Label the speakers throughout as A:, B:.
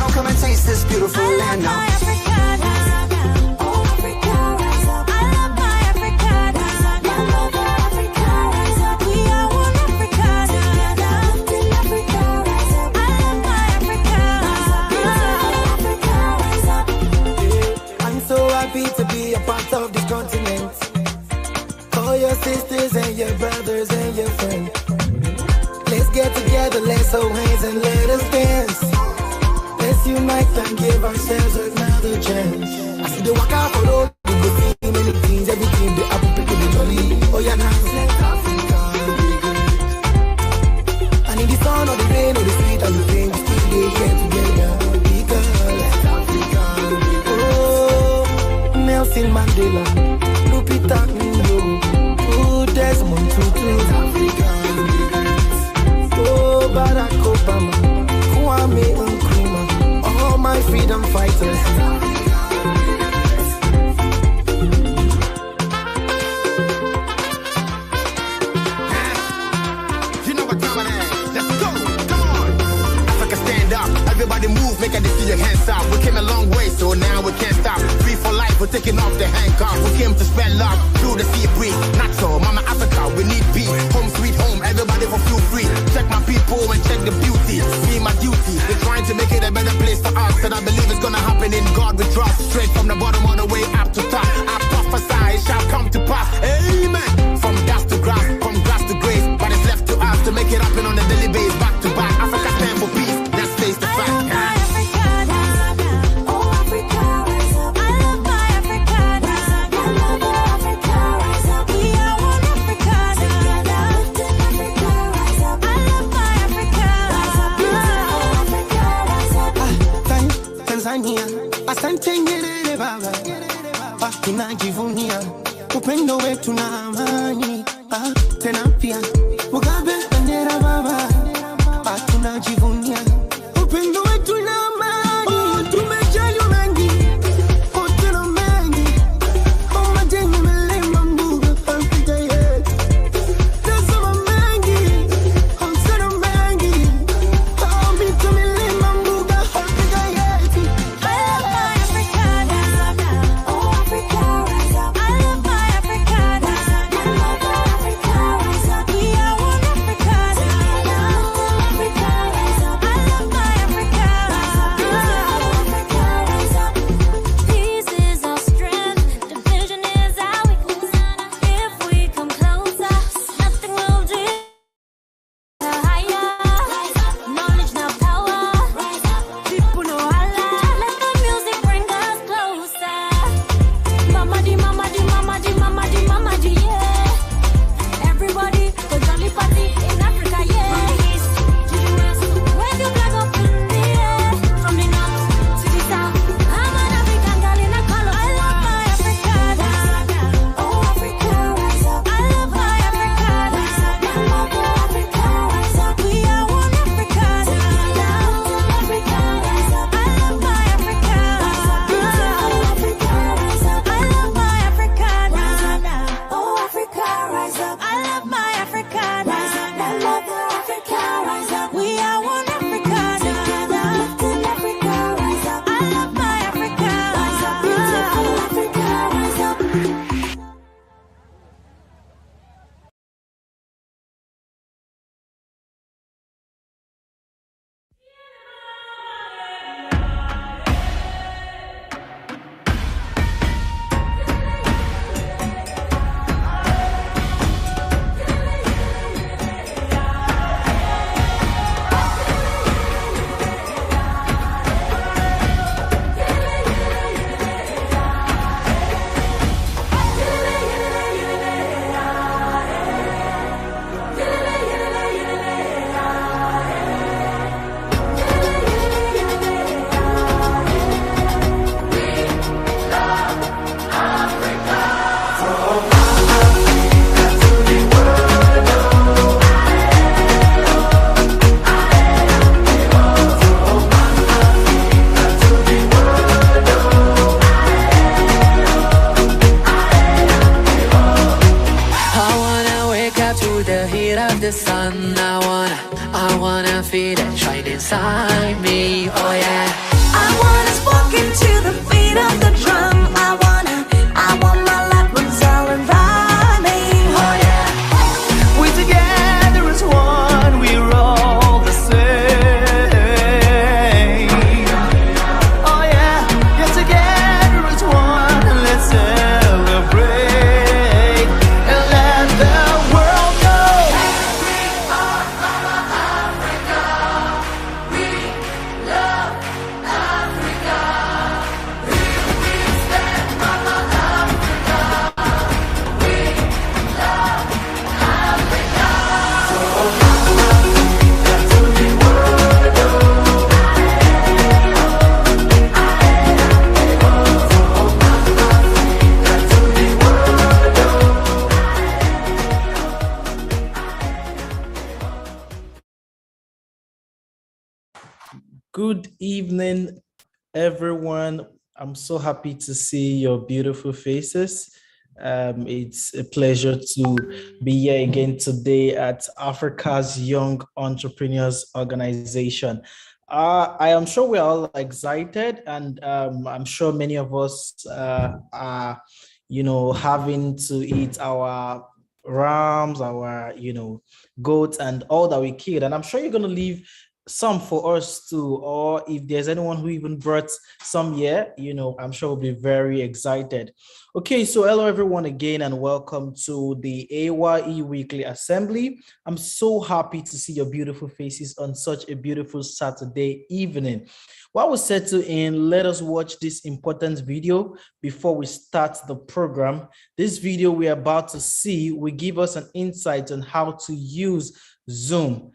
A: now. Come and taste this beautiful land now. To be a part of this continent. Call your sisters and your brothers and your friends. Let's get together, let's hold hands and let us dance. Let's unite and give ourselves another chance. I see the walk out for road, we go see many things, everything the apple pick the jolly. Oh yeah, now let Africa be great. And in the sun or the rain or the sweet and the pain, we still they get together because let Africa be great. Nelson Mandela, Lupita Nyong'o, Desmond Tutu, oh Barack Obama, Kwame Nkrumah, all my freedom fighters.
B: You know what time it is? Let's go, come on. Africa stand up, everybody move, make a see your hands up. We came a long way, so now we can't stop. Free for life, we're taking off the handcuffs. We came to spread love through the sea breeze. Not so, Mama Africa, we need peace. Home sweet home, everybody for feel free. Check my people and check the beauty. Me my duty, we're trying to make it a better place for us. And I believe it's gonna happen in God we trust. Straight from the bottom all the way up to top. I prophesy, it shall come to pass. Amen. From dust to grass, from grass to grace. But it's left to us to make it happen on a daily basis. Back to back, Africa stand for peace. Let's face the fact.
C: Asante nyerere baba, tunajivunia upendo wetu na amani. Tena pia Mugabe bendera baba, tunajivunia upendo wetu na amani. Tumejali mengi, tena mengi, madeni milima mbuga Afrika yetu. Tazama mengi, tena mengi, mito milima mbuga Afrika yetu. We
D: Good evening, everyone. I'm so happy to see your beautiful faces. It's a pleasure to be here again today at Africa's Young Entrepreneurs Organization. I am sure we're all excited, and I'm sure many of us are, having to eat our rams, our, goats, and all that we killed. And I'm sure you're going to leave some for us too, or if there's anyone who even brought some here, I'm sure we'll be very excited. Okay, so hello everyone again, and welcome to the A.Y.E Weekly Assembly. I'm so happy to see your beautiful faces on such a beautiful Saturday evening. While we settle in, let us watch this important video before we start the program. This video we're about to see will give us an insight on how to use Zoom.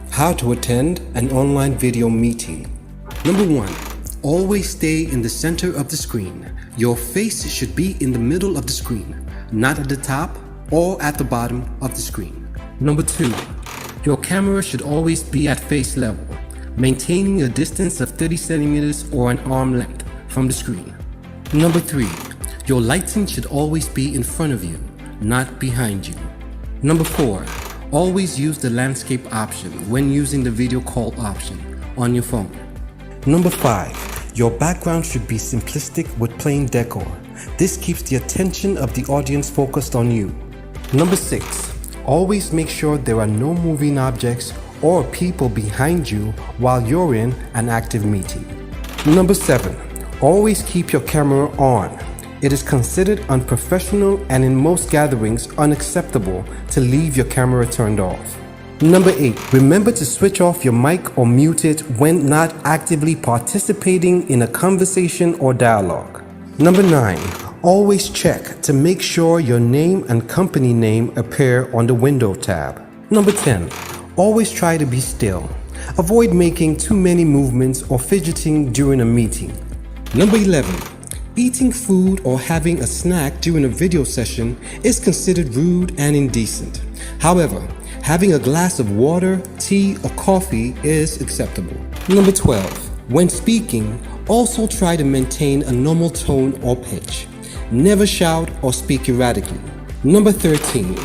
E: How to attend an online video meeting. Number 1. Always stay in the center of the screen. Your face should be in the middle of the screen, not at the top or at the bottom of the screen. Number 2. Your camera should always be at face level, maintaining a distance of 30 centimeters or an arm length from the screen. Number 3. Your lighting should always be in front of you, not behind you. Number 4. Always use the landscape option when using the video call option on your phone. Number 5. Your background should be simplistic with plain decor. This keeps the attention of the audience focused on you. Number 6. Always make sure there are no moving objects or people behind you while you're in an active meeting. Number 7. Always keep your camera on. It is considered unprofessional and in most gatherings unacceptable to leave your camera turned off. Number 8. Remember to switch off your mic or mute it when not actively participating in a conversation or dialogue. Number 9. Always check to make sure your name and company name appear on the window tab. Number 10. Always try to be still. Avoid making too many movements or fidgeting during a meeting. Number 11. Eating food or having a snack during a video session is considered rude and indecent. However, having a glass of water, tea, or coffee is acceptable. Number 12. When speaking, also try to maintain a normal tone or pitch. Never shout or speak erratically. Number 13.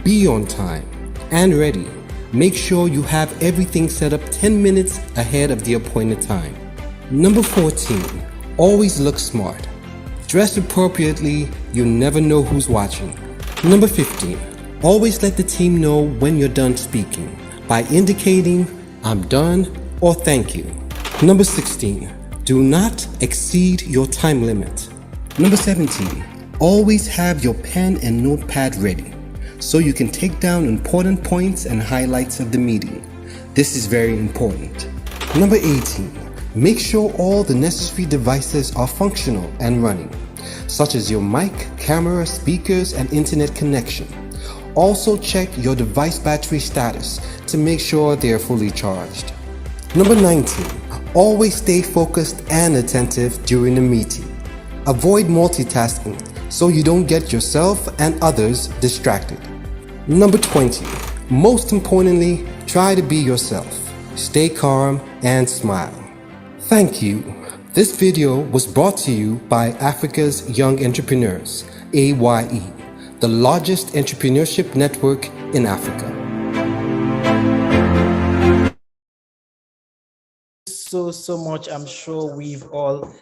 E: Be on time and ready. Make sure you have everything set up 10 minutes ahead of the appointed time. Number 14. Always look smart. Dress appropriately, you never know who's watching. Number 15. Always let the team know when you're done speaking by indicating "I'm done" or "thank you." Number 16. Do not exceed your time limit. Number 17. Always have your pen and notepad ready so you can take down important points and highlights of the meeting. This is very important. Number 18. Make sure all the necessary devices are functional and running, such as your mic, camera, speakers, and internet connection. Also check your device battery status to make sure they are fully charged. Number 19. Always stay focused and attentive during the meeting. Avoid multitasking so you don't get yourself and others distracted. Number 20. Most importantly, try to be yourself. Stay calm and smile. Thank you. This video was brought to you by Africa's Young Entrepreneurs, A.Y.E, the largest entrepreneurship network in Africa.
D: So much. I'm sure we've all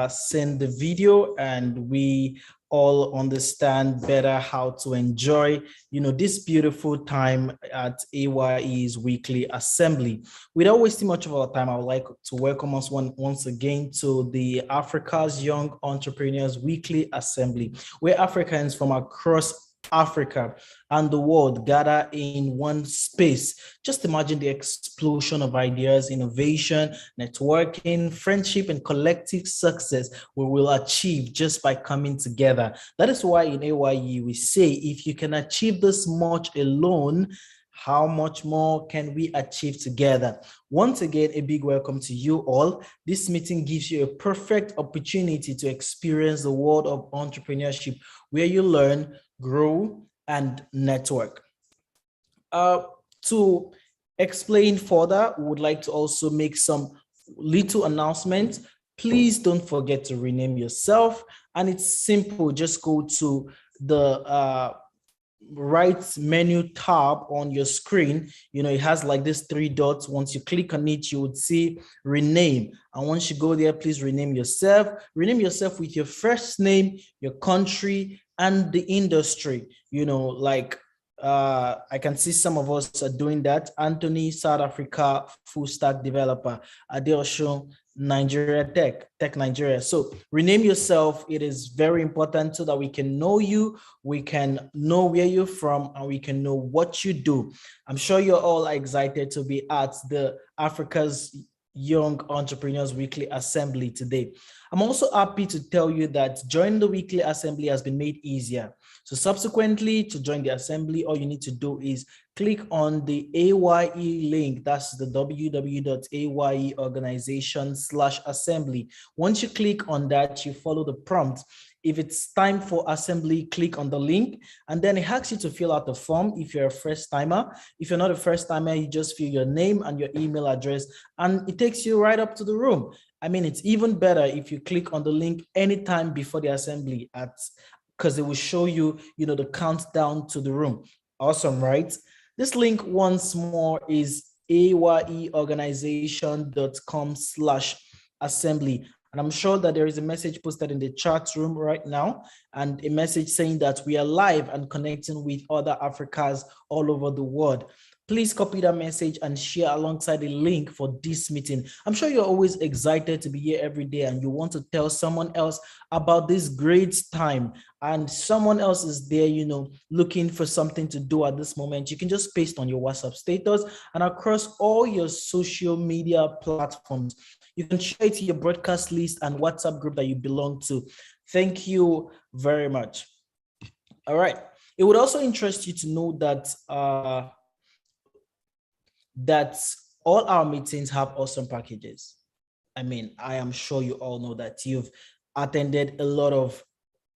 D: seen the video, and we all understand better how to enjoy, this beautiful time at A.Y.E.'s weekly assembly. Without wasting much of our time, I would like to welcome us once again to the Africa's Young Entrepreneurs Weekly Assembly, where Africans from across Africa and the world gather in one space. Just imagine the explosion of ideas, innovation, networking, friendship, and collective success we will achieve just by coming together. That is why in A.Y.E. we say, if you can achieve this much alone, how much more can we achieve together? Once again, a big welcome to you all. This meeting gives you a perfect opportunity to experience the world of entrepreneurship, where you learn, grow, and network. To explain further, we would like to also make some little announcements. Please don't forget to rename yourself. And it's simple. Just go to the right menu tab on your screen. It has like this 3 dots. Once you click on it, you would see rename. And once you go there, please rename yourself. Rename yourself with your first name, your country, and the industry. I can see some of us are doing that. Anthony, South Africa, full stack developer. Adeosho, Nigeria Tech Nigeria. So rename yourself. It is very important so that we can know you, we can know where you're from, and we can know what you do. I'm sure you're all excited to be at the Africa's Young Entrepreneurs Weekly Assembly today. I'm also happy to tell you that joining the weekly assembly has been made easier. So subsequently, to join the assembly, all you need to do is click on the A.Y.E. link. That's the www.ayeorganization.com/assembly. Once you click on that, you follow the prompt. If it's time for assembly, click on the link, and then it asks you to fill out the form if you're a first timer. If you're not a first timer, you just fill your name and your email address, and it takes you right up to the room. I mean, it's even better if you click on the link anytime before the assembly because it will show you, the countdown to the room. Awesome, right? This link once more is ayeorganization.com/assembly. And I'm sure that there is a message posted in the chat room right now, and a message saying that we are live and connecting with other Africans all over the world. Please copy that message and share alongside the link for this meeting. I'm sure you're always excited to be here every day and you want to tell someone else about this great time, and someone else is there, looking for something to do at this moment. You can just paste on your WhatsApp status and across all your social media platforms. You can share it to your broadcast list and WhatsApp group that you belong to. Thank you very much. All right. It would also interest you to know that all our meetings have awesome packages. I mean, I am sure you all know that. You've attended a lot of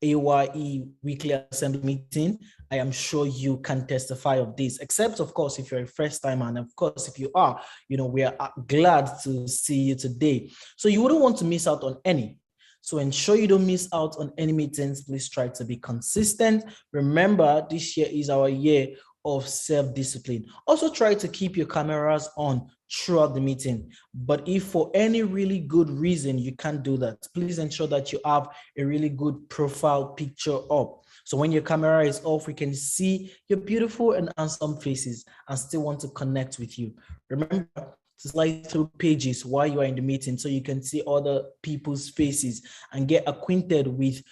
D: A.Y.E. weekly assembly meeting. I am sure you can testify of this, except of course, if you're a first timer, and of course, if you are, we are glad to see you today. So you wouldn't want to miss out on any. So ensure you don't miss out on any meetings. Please try to be consistent. Remember, this year is our year of self-discipline. Also try to keep your cameras on throughout the meeting. But if for any really good reason you can't do that, please ensure that you have a really good profile picture up. So when your camera is off, we can see your beautiful and handsome faces and still want to connect with you. Remember to slide through pages while you are in the meeting so you can see other people's faces and get acquainted with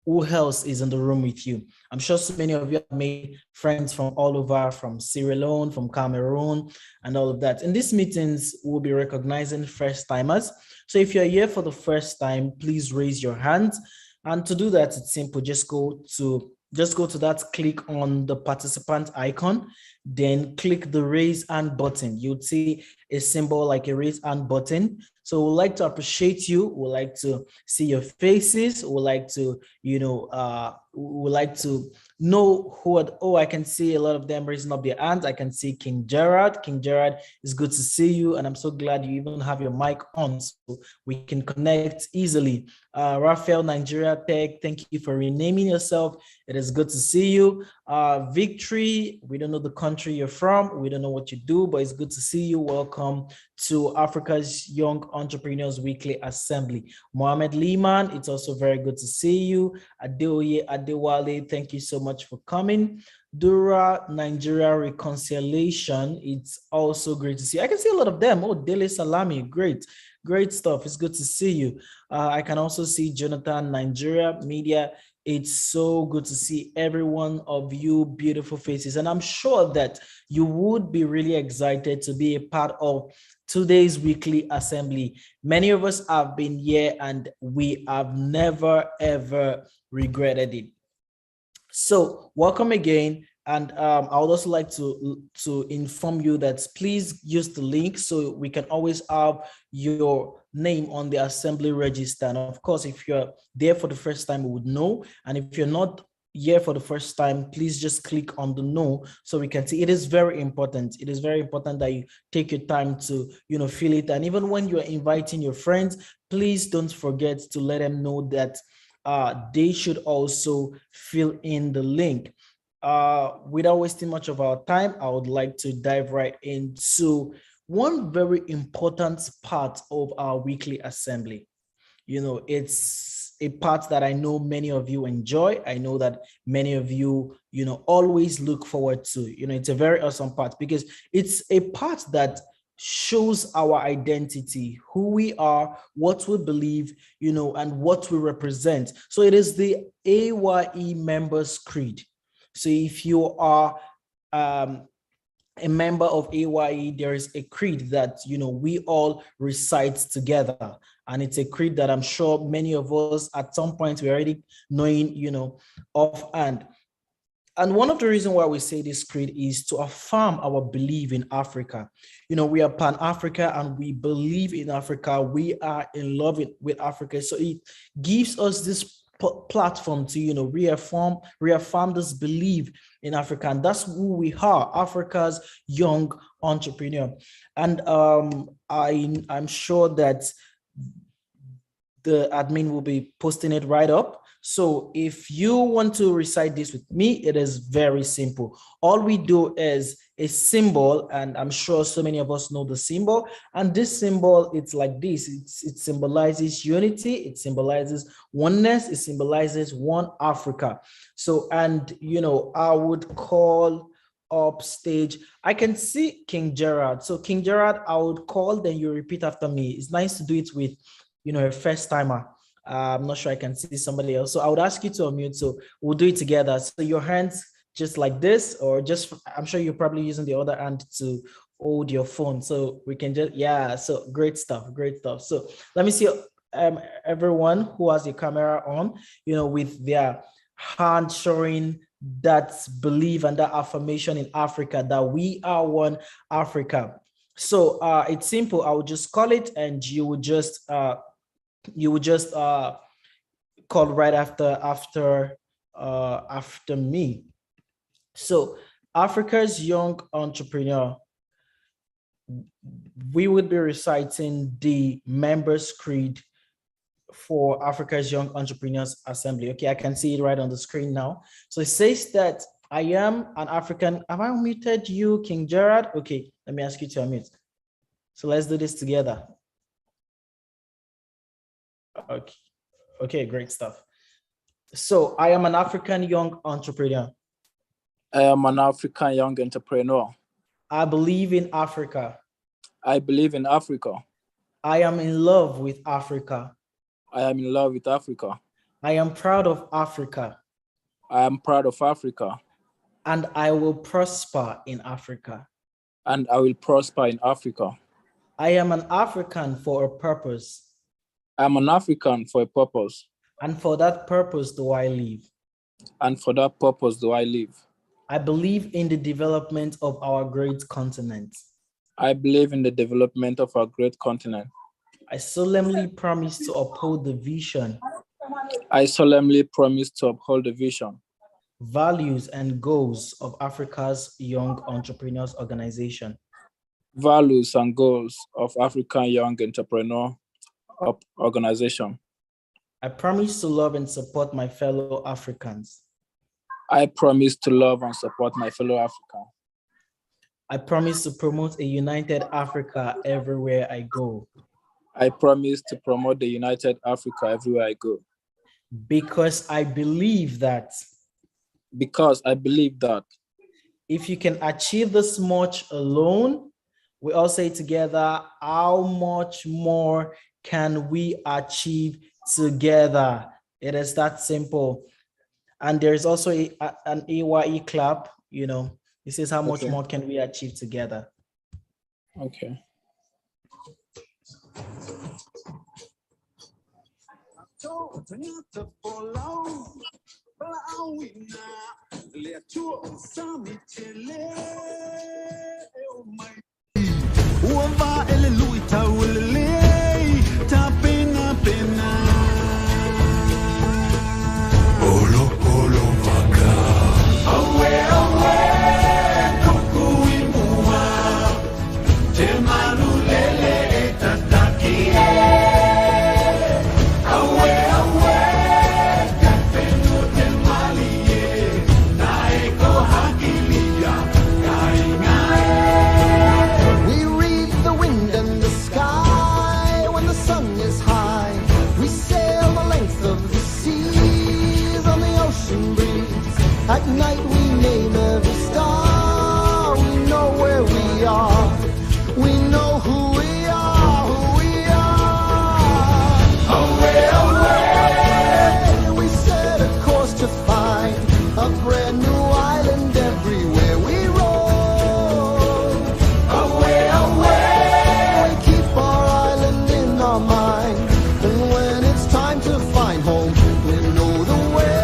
D: who else is in the room with you. I'm sure so many of you have made friends from all over, from Sierra Leone, from Cameroon, and all of that. In these meetings, we'll be recognizing first timers. So if you're here for the first time, please raise your hand. And to do that, it's simple. Just go to that, click on the participant icon, then click the raise hand button. You'd see a symbol like a raise hand button. So we'd like to appreciate you. We'd like to see your faces. We'd like to, would like to know who are, oh, I can see a lot of them raising up their hands. I can see King Gerard. King Gerard, it's good to see you. And I'm so glad you even have your mic on so we can connect easily. Raphael, Nigeria Tech, thank you for renaming yourself. It is good to see you. Victory, we don't know the country you're from. We don't know what you do, but it's good to see you. Welcome to Africa's Young Entrepreneurs Weekly Assembly. Mohammed Liman, it's also very good to see you. Adeoye Adewale, thank you so much for coming. Dura, Nigeria Reconciliation, it's also great to see. I can see a lot of them. Oh, Dele Salami, great stuff. It's good to see you. I can also see Jonathan, Nigeria Media. It's so good to see every one of you beautiful faces. And I'm sure that you would be really excited to be a part of today's weekly assembly. Many of us have been here and we have never, ever regretted it. So welcome again. And I would also like to inform you that please use the link so we can always have your name on the assembly register. And of course, if you're there for the first time, we would know. And if you're not here for the first time, please just click on the no so we can see. It is very important. It is very important that you take your time to, fill it. And even when you're inviting your friends, please don't forget to let them know that they should also fill in the link. Without wasting much of our time, I would like to dive right into one very important part of our weekly assembly. It's a part that I know many of you enjoy. I know that many of you, always look forward to. It's a very awesome part because it's a part that shows our identity, who we are, what we believe, and what we represent. So it is the A.Y.E members creed. So if you are a member of A.Y.E, there is a creed that, we all recite together. And it's a creed that I'm sure many of us at some point we're already knowing, offhand. And one of the reasons why we say this creed is to affirm our belief in Africa. We are Pan-Africa and we believe in Africa. We are in love with Africa. So it gives us this platform to reaffirm this belief in Africa, and that's who we are, Africa's young entrepreneur. And I'm sure that the admin will be posting it right up. So if you want to recite this with me, it is very simple. All we do is a symbol, and I'm sure so many of us know the symbol. And this symbol, it's like this. It symbolizes unity. It symbolizes oneness. It symbolizes one Africa. So, and, I would call up stage. I can see King Gerard. So King Gerard, I would call, then you repeat after me. It's nice to do it with, a first timer. I'm not sure I can see somebody else. So I would ask you to unmute. So we'll do it together. So your hands just like this, or just, I'm sure you're probably using the other hand to hold your phone. So we can just, yeah, so great stuff, great stuff. So let me see everyone who has the camera on, with their hand showing that belief and that affirmation in Africa, that we are one Africa. So it's simple. I would just call it and you would just call right after me. So Africa's young entrepreneur, we would be reciting the members creed for Africa's Young Entrepreneurs Assembly. Okay, I can see it right on the screen now. So it says that I am an African. Have I unmuted you, King Gerard? Okay, let me ask you to unmute. So let's do this together. Okay, great stuff. So I am an African young entrepreneur.
F: I am an African young entrepreneur.
D: I believe in Africa.
F: I believe in Africa.
D: I am in love with Africa.
F: I am in love with Africa.
D: I am proud of Africa.
F: I am proud of Africa.
D: And I will prosper in Africa.
F: And I will prosper in Africa.
D: I am an African for a purpose.
F: I am an African for a purpose.
D: And for that purpose do I live.
F: And for that purpose do I live.
D: I believe in the development of our great continent.
F: I believe in the development of our great continent.
D: I solemnly promise to uphold the vision.
F: I solemnly promise to uphold the vision,
D: values, and goals of Africa's Young Entrepreneurs Organization.
F: values, and goals of African Young Entrepreneur Organization.
D: I promise to love and support my fellow Africans.
F: I promise to love and support my fellow Africans.
D: I promise to promote a united Africa everywhere I go.
F: I promise to promote the united Africa everywhere I go.
D: Because I believe that if you can achieve this much alone, we all say together, how much more can we achieve together? It is that simple. And there's also an A.Y.E clap, it says how much more can we achieve together?
F: Okay.
A: At night we name every star. We know where we are. We know who we are, who we are. Away, away. We set a course to find a brand new island everywhere we roll. Away, away. We keep our island in our mind. And when it's time to find home, we know the way.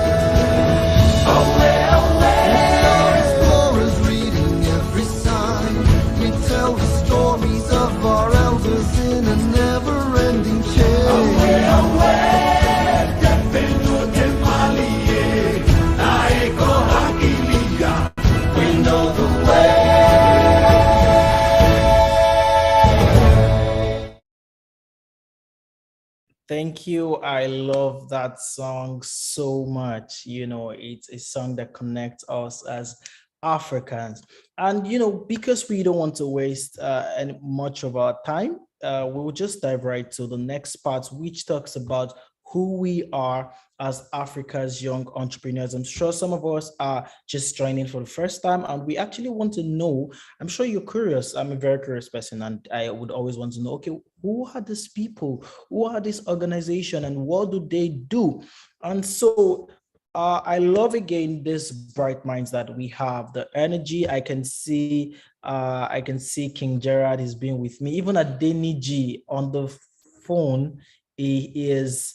D: Thank you. I love that song so much. It's a song that connects us as Africans. And, because we don't want to waste any much of our time, we will just dive right to the next part, which talks about who we are as Africa's young entrepreneurs. I'm sure some of us are just joining for the first time, and we actually want to know. I'm sure you're curious. I'm a very curious person, and I would always want to know, okay, who are these people? Who are this organization, and what do they do? And so I love again this bright minds that we have, the energy. I can see King Gerard is being with me. Even at Deniji on the phone, he is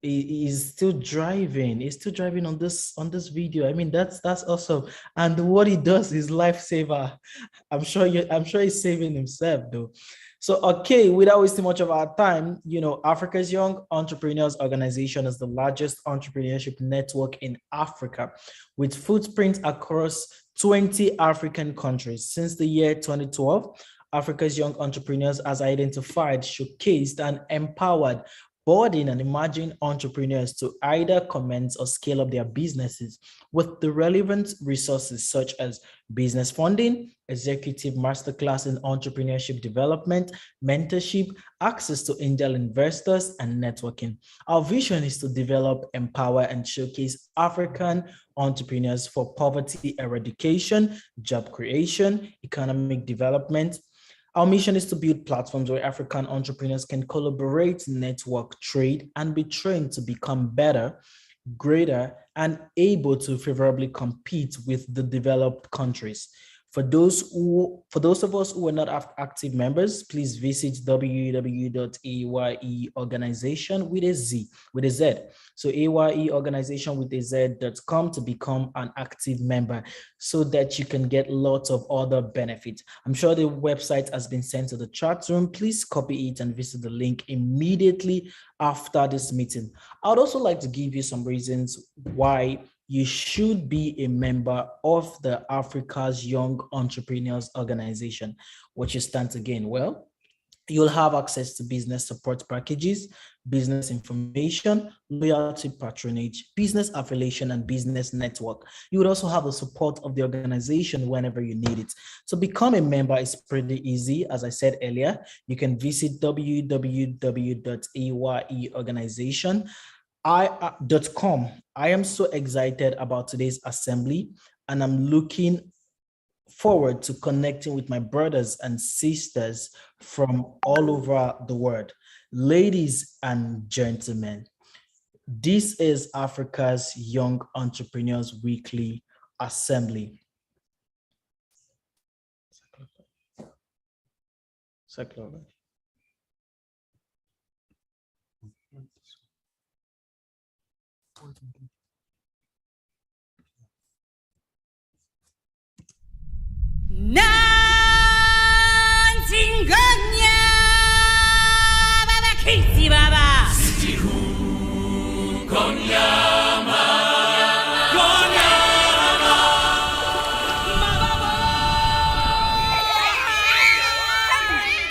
D: still driving. He's still driving on this video. I mean, that's awesome. And what he does is lifesaver. I'm sure he's saving himself though. So, okay, without wasting much of our time, Africa's Young Entrepreneurs Organization is the largest entrepreneurship network in Africa with footprints across 20 African countries. Since the year 2012, Africa's Young Entrepreneurs has identified, showcased, and empowered budding and emerging entrepreneurs to either commence or scale up their businesses with the relevant resources such as business funding, executive masterclass in entrepreneurship development, mentorship, access to angel investors, and networking. Our vision is to develop, empower, and showcase African entrepreneurs for poverty eradication, job creation, economic development. Our mission is to build platforms where African entrepreneurs can collaborate, network, trade, and be trained to become better, greater, and able to favorably compete with the developed countries. For those of us who are not active members, please visit www.A.Y.E organization with a Z. So A.Y.E organization with a Z.com to become an active member so that you can get lots of other benefits. I'm sure the website has been sent to the chat room. Please copy it and visit the link immediately after this meeting. I would also like to give you some reasons why you should be a member of the Africa's Young Entrepreneurs Organization. What you stand to gain? Well, you'll have access to business support packages, business information, loyalty patronage, business affiliation, and business network. You would also have the support of the organization whenever you need it. To become a member is pretty easy. As I said earlier, you can visit www.ayeorganization.com. I am so excited about today's assembly, and I'm looking forward to connecting with my brothers and sisters from all over the world. Ladies and gentlemen, this is Africa's Young Entrepreneurs Weekly Assembly.
G: Nansingonya baba kisi baba Sitihu konyama konyama baba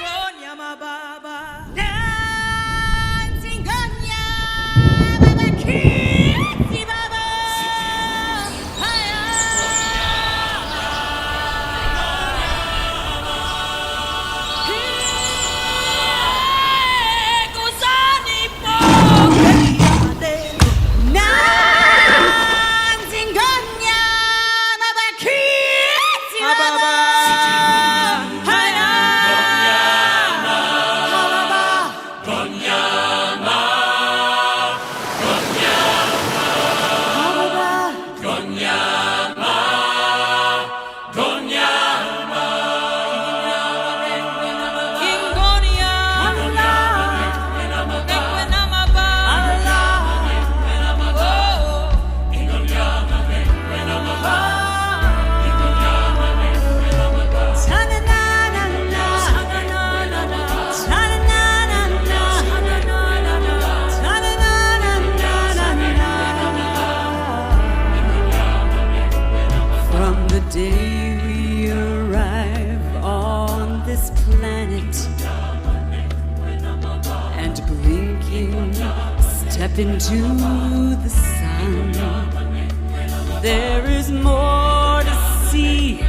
G: konyama baba Nansingonya baba kisi baba into the sun. There is more to see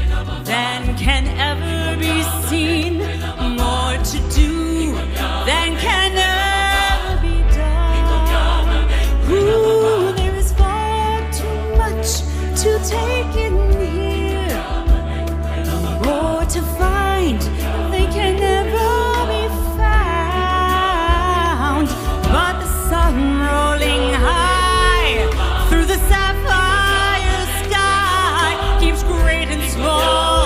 G: than can ever be seen, more to do than can ever be done. Ooh, there is far too much to take in here, more to find they can never be found. But the sun rolling high through the sapphire sky keeps great and small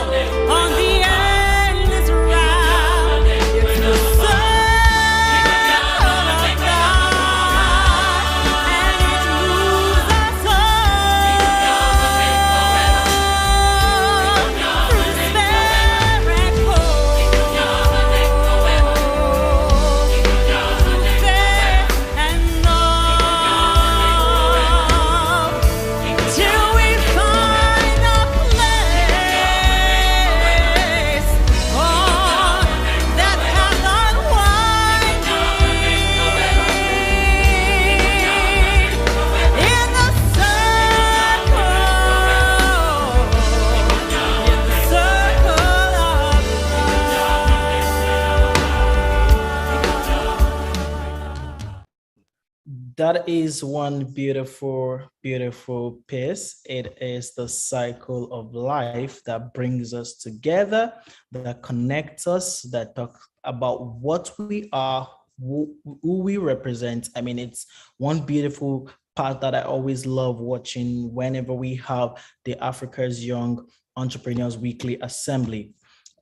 G: on the endless round. It's the circle of God, and it moves us all through despair and hope, faith and love, till we find a place on that path unwinding in the circle of
D: That is one beautiful, beautiful piece. It is the cycle of life that brings us together, that connects us, that talk about what we are, who we represent. I mean, it's one beautiful part that I always love watching whenever we have the Africa's Young Entrepreneurs Weekly Assembly.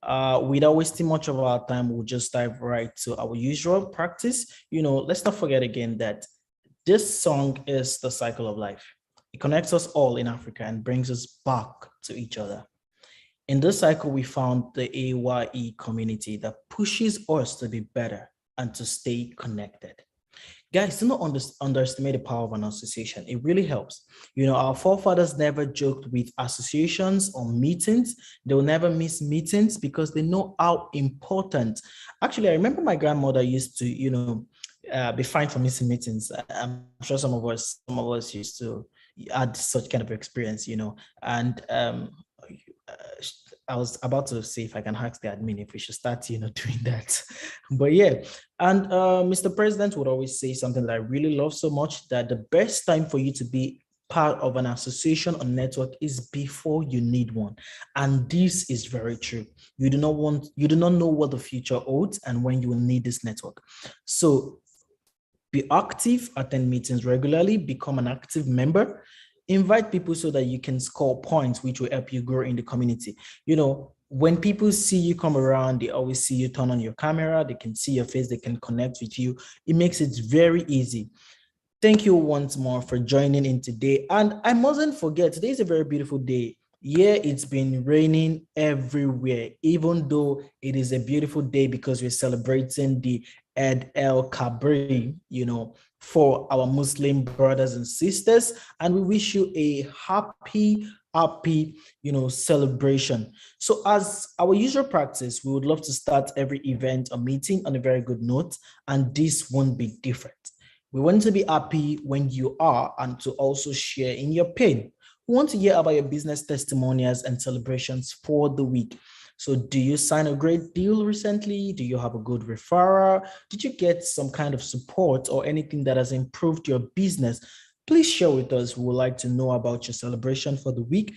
D: Without wasting much of our time, we'll just dive right to our usual practice. Let's not forget again that this song is the cycle of life. It connects us all in Africa and brings us back to each other. In this cycle, we found the A.Y.E community that pushes us to be better and to stay connected. Guys, do not underestimate the power of an association. It really helps. Our forefathers never joked with associations or meetings. They will never miss meetings because they know how important. Actually, I remember my grandmother used to, be fine for missing meetings. I'm sure some of us used to had such kind of experience, and I was about to say if I can ask the admin if we should start, doing that. But yeah, and Mr. President would always say something that I really love so much, that the best time for you to be part of an association or network is before you need one. And this is very true. You do not know what the future holds and when you will need this network. So be active, attend meetings regularly, become an active member, invite people so that you can score points, which will help you grow in the community. When people see you come around, they always see you turn on your camera, they can see your face, they can connect with you. It makes it very easy. Thank you once more for joining in today. And I mustn't forget, today is a very beautiful day. Yeah, it's been raining everywhere, even though it is a beautiful day because we're celebrating the Eid el-Kabir, for our Muslim brothers and sisters. And we wish you a happy, celebration. So as our usual practice, we would love to start every event or meeting on a very good note, and this won't be different. We want to be happy when you are and to also share in your pain. We want to hear about your business testimonials and celebrations for the week. So do you sign a great deal recently? Do you have a good referral? Did you get some kind of support or anything that has improved your business? Please share with us. We would like to know about your celebration for the week.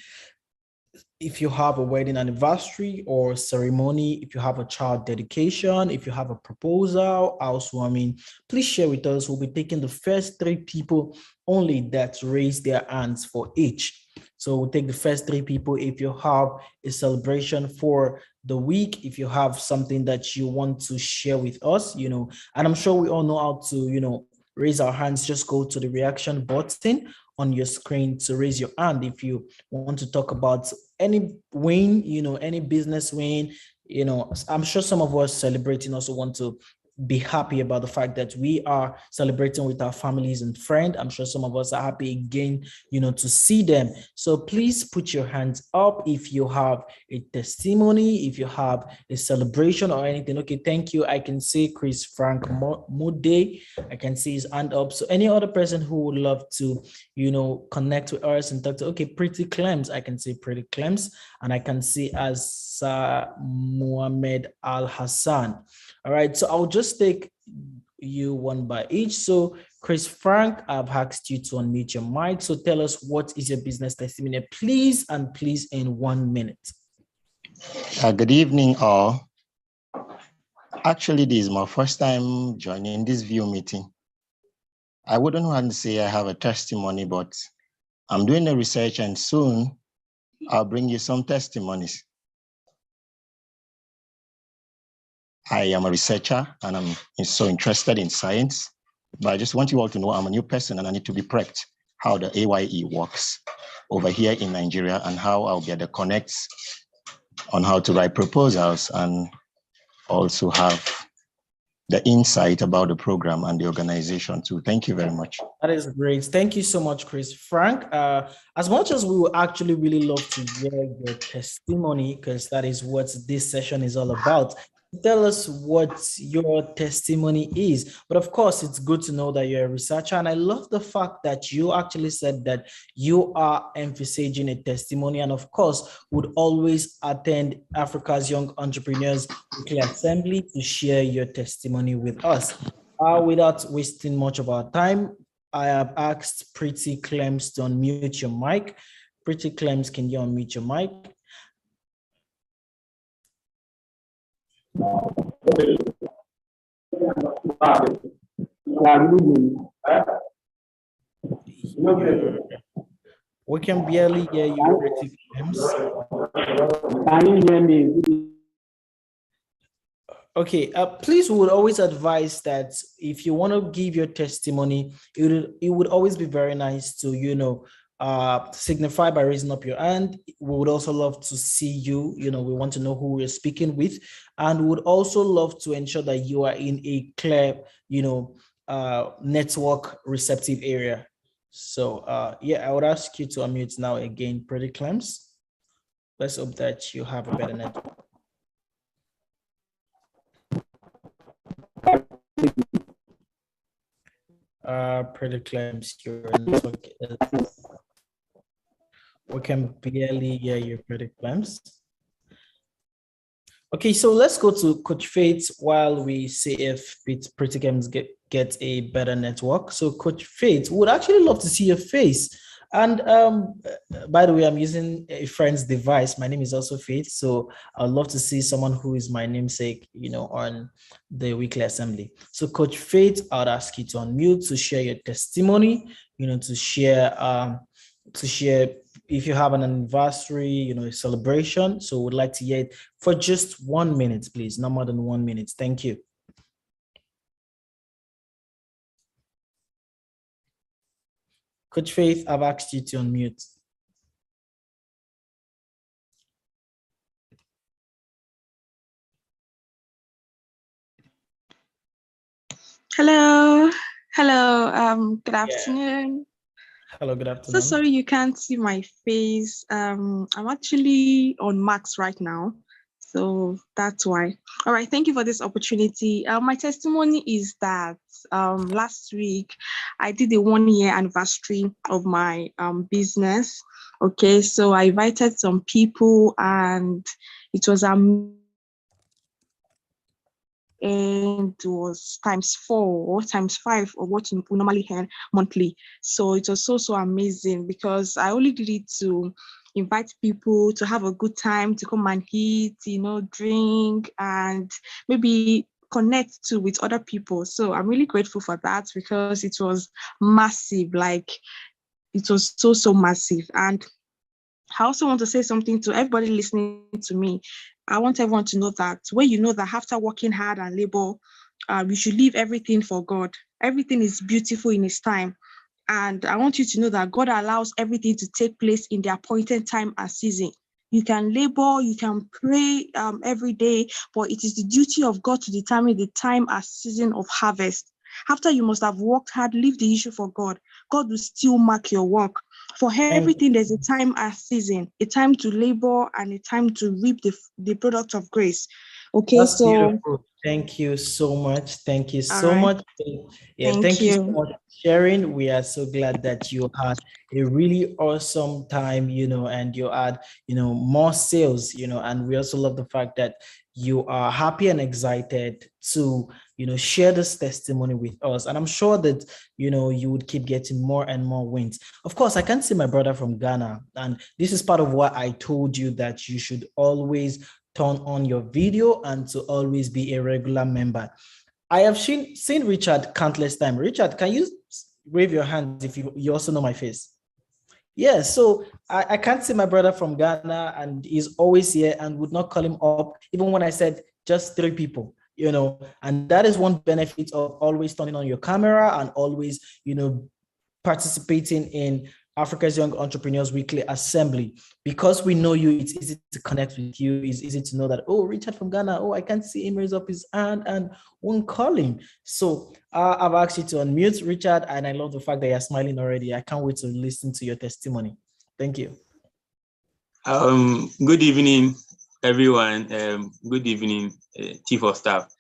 D: If you have a wedding anniversary or ceremony, if you have a child dedication, if you have a proposal, housewarming, please share with us. We'll be taking the first 3 people only that raise their hands for each. So we'll take the first 3 people. If you have a celebration for the week, if you have something that you want to share with us, and I'm sure we all know how to, raise our hands. Just go to the reaction button on your screen to raise your hand if you want to talk about any win, any business win. I'm sure some of us celebrating also want to be happy about the fact that we are celebrating with our families and friends. I'm sure some of us are happy again, to see them. So please put your hands up if you have a testimony, if you have a celebration or anything. Okay, thank you. I can see Chris Frank Mode. I can see his hand up. So any other person who would love to, connect with us and talk to, okay, Pretty Clems. I can see Pretty Clems, and I can see as Muhammad Al Hassan. All right, so I'll just take you one by each. So Chris Frank, I've asked you to unmute your mic. So tell us, what is your business testimony, please, and please in 1 minute.
H: Good evening, all. Actually, this is my first time joining this view meeting. I wouldn't want to say I have a testimony, but I'm doing the research and soon I'll bring you some testimonies. I am a researcher and I'm so interested in science, but I just want you all to know I'm a new person and I need to be prepped how the A.Y.E works over here in Nigeria and how I'll get the connects on how to write proposals and also have the insight about the program and the organization too. Thank you very much.
D: That is great. Thank you so much, Chris Frank. As much as we would actually really love to hear your testimony, because that is what this session is all about, tell us what your testimony is. But of course, it's good to know that you're a researcher. And I love the fact that you actually said that you are emphasizing a testimony and of course would always attend Africa's Young Entrepreneurs Weekly Assembly to share your testimony with us. Without wasting much of our time, I have asked Pretty Clems to unmute your mic. Pretty Clems, can you unmute your mic? We can barely hear you, Pretty Clems.
I: Can you hear me?
D: Okay, please, we would always advise that if you want to give your testimony, it would always be very nice to, signify by raising up your hand. We would also love to see you, we want to know who we're speaking with. And we would also love to ensure that you are in a clear, network receptive area. So, yeah, I would ask you to unmute now again, Pretty Clems. Let's hope that you have a better network. Pretty Clems, your network is... We can barely hear you, Pretty Clems. Okay, so let's go to Coach Faith while we see if Pretty Clems get a better network. So Coach Faith, would actually love to see your face. And by the way, I'm using a friend's device. My name is also Faith, so I'd love to see someone who is my namesake, on the weekly assembly. So Coach Faith, I'd ask you to unmute to share your testimony, to share if you have an anniversary, a celebration. So would like to hear it for just 1 minute, please, no more than 1 minute. Thank you. Coach Faith, I've asked you to unmute.
J: Hello. Good afternoon.
D: Hello, good afternoon.
J: So sorry you can't see my face. I'm actually on Max right now, so that's why. All right, thank you for this opportunity. My testimony is that last week I did a 1-year anniversary of my business. Okay, so I invited some people and it was and it was ×4 or ×5 of what you normally earn monthly. So it was so amazing because I only did it to invite people to have a good time, to come and eat, drink, and maybe connect with other people. So I'm really grateful for that because it was massive. Like, it was so massive. And I also want to say something to everybody listening to me. I want everyone to know that when you know that after working hard and labor, you should leave everything for God. Everything is beautiful in His time. And I want you to know that God allows everything to take place in the appointed time and season. You can labor, you can pray every day, but it is the duty of God to determine the time and season of harvest. After you must have worked hard, leave the issue for God. God will still mark your work. For everything, there's a time and season, a time to labor and a time to reap the product of grace. Okay,
D: that's
J: so
D: beautiful. Thank you so much. Thank you so much. Yeah,
J: thank
D: you
J: you
D: so much for sharing. We are so glad that you had a really awesome time, and you had, more sales, and we also love the fact that you are happy and excited to, share this testimony with us. And I'm sure that, you would keep getting more and more wins. Of course, I can't see my brother from Ghana. And this is part of what I told you, that you should always turn on your video and to always be a regular member. I have seen Richard countless times. Richard, can you wave your hand if you also know my face? Yeah, so I can't see my brother from Ghana, and he's always here and would not call him up, even when I said just 3 people, and that is one benefit of always turning on your camera and always, participating in Africa's Young Entrepreneurs Weekly Assembly. Because we know you, it's easy to connect with you. It's easy to know that, oh, Richard from Ghana, oh, I can't see him raise up his hand and won't call him. So I've asked you to unmute, Richard, and I love the fact that you're smiling already. I can't wait to listen to your testimony. Thank you.
K: Good evening, everyone. Good evening, Chief of Staff.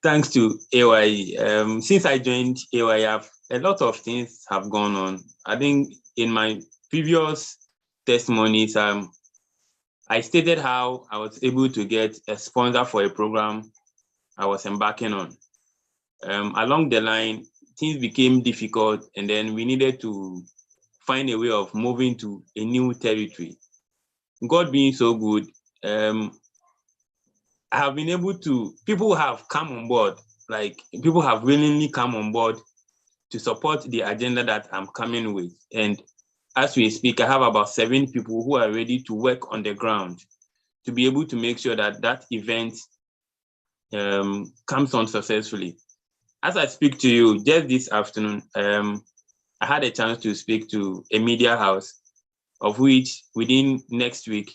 K: Thanks to A.Y.E. Since I joined A.Y.E, a lot of things have gone on. I think in my previous testimonies, I stated how I was able to get a sponsor for a program I was embarking on. Along the line, things became difficult, and then we needed to find a way of moving to a new territory. God being so good, I have been able to, people have come on board, like people have willingly come on board to support the agenda that I'm coming with. And as we speak, I have about 7 people who are ready to work on the ground to be able to make sure that that event comes on successfully. As I speak to you, just this afternoon, I had a chance to speak to a media house, of which within next week,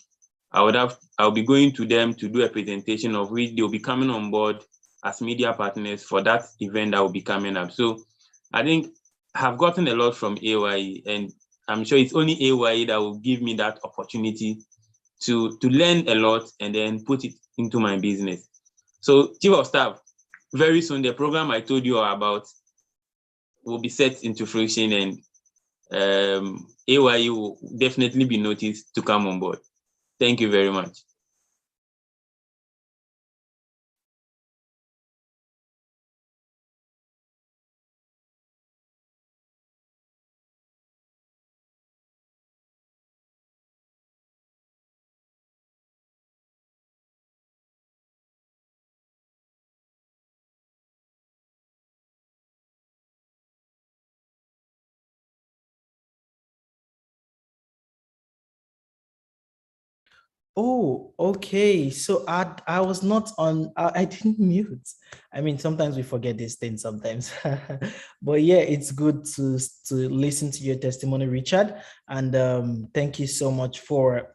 K: I'll be going to them to do a presentation, of which they'll be coming on board as media partners for that event that will be coming up. So I think I have gotten a lot from A.Y.E, and I'm sure it's only A.Y.E that will give me that opportunity to learn a lot and then put it into my business. So Chief of Staff, very soon the program I told you about will be set into fruition, and A.Y.E will definitely be noticed to come on board. Thank you very much.
D: Oh, okay. So I was not on. I didn't mute. I mean, sometimes we forget these things sometimes. But yeah, it's good to listen to your testimony, Richard. And thank you so much for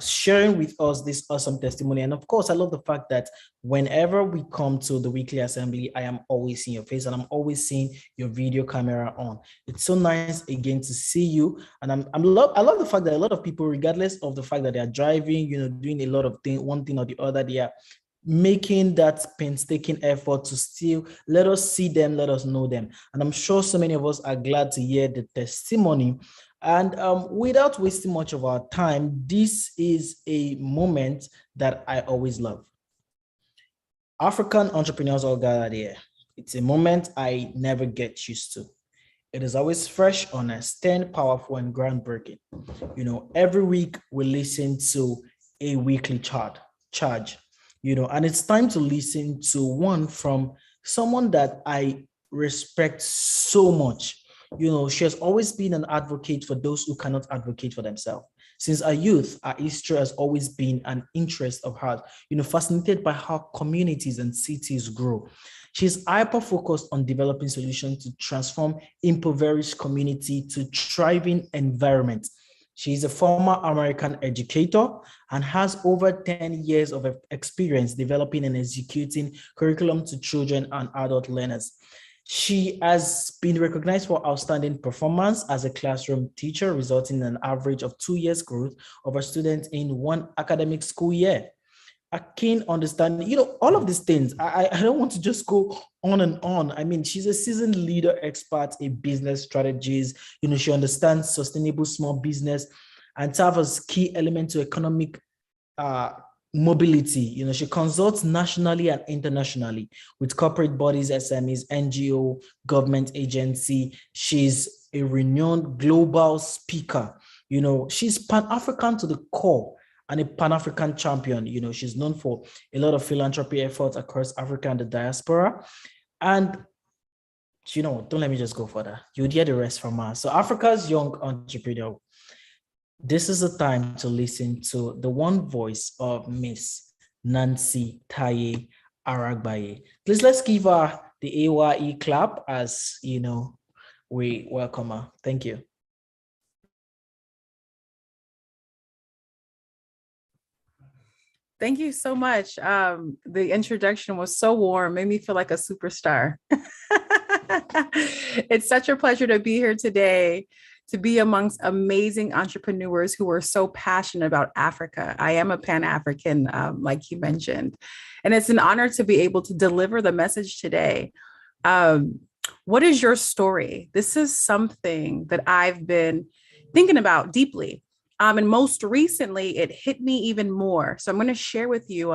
D: sharing with us this awesome testimony. And of course, I love the fact that whenever we come to the weekly assembly, I am always seeing your face and I'm always seeing your video camera on. It's so nice again to see you. And I love the fact that a lot of people, regardless of the fact that they are driving, doing a lot of things, one thing or the other, they are making that painstaking effort to still let us see them, let us know them. And I'm sure so many of us are glad to hear the testimony. And without wasting much of our time, this is a moment that I always love. African entrepreneurs all gathered here. It's a moment I never get used to. It is always fresh, honest, powerful, and groundbreaking. Every week we listen to a weekly charge, and it's time to listen to one from someone that I respect so much. She has always been an advocate for those who cannot advocate for themselves. Since our youth, our history has always been an interest of hers, fascinated by how communities and cities grow. She's hyper-focused on developing solutions to transform impoverished community to thriving environment. She's a former American educator and has over 10 years of experience developing and executing curriculum to children and adult learners. She has been recognized for outstanding performance as a classroom teacher, resulting in an average of 2 years growth of her students in one academic school year. A keen understanding, all of these things. I don't want to just go on and on. I mean, she's a seasoned leader expert in business strategies. She understands sustainable small business and serves as key element to economic mobility. She consults nationally and internationally with corporate bodies, SMEs, NGO, government agency. She's a renowned global speaker. She's Pan-African to the core and a Pan-African champion. She's known for a lot of philanthropy efforts across Africa and the diaspora. And don't let me just go further. You'll hear the rest from her. So Africa's young entrepreneur. This is the time to listen to the one voice of Miss Nancy Taye Aragbaye. Please let's give her the A.Y.E clap as we welcome her. Thank you.
L: Thank you so much. The introduction was so warm, made me feel like a superstar. It's such a pleasure to be here today, to be amongst amazing entrepreneurs who are so passionate about Africa. I am a Pan-African, like you mentioned, and it's an honor to be able to deliver the message today. What is your story? This is something that I've been thinking about deeply. And most recently, it hit me even more. So I'm going to share with you,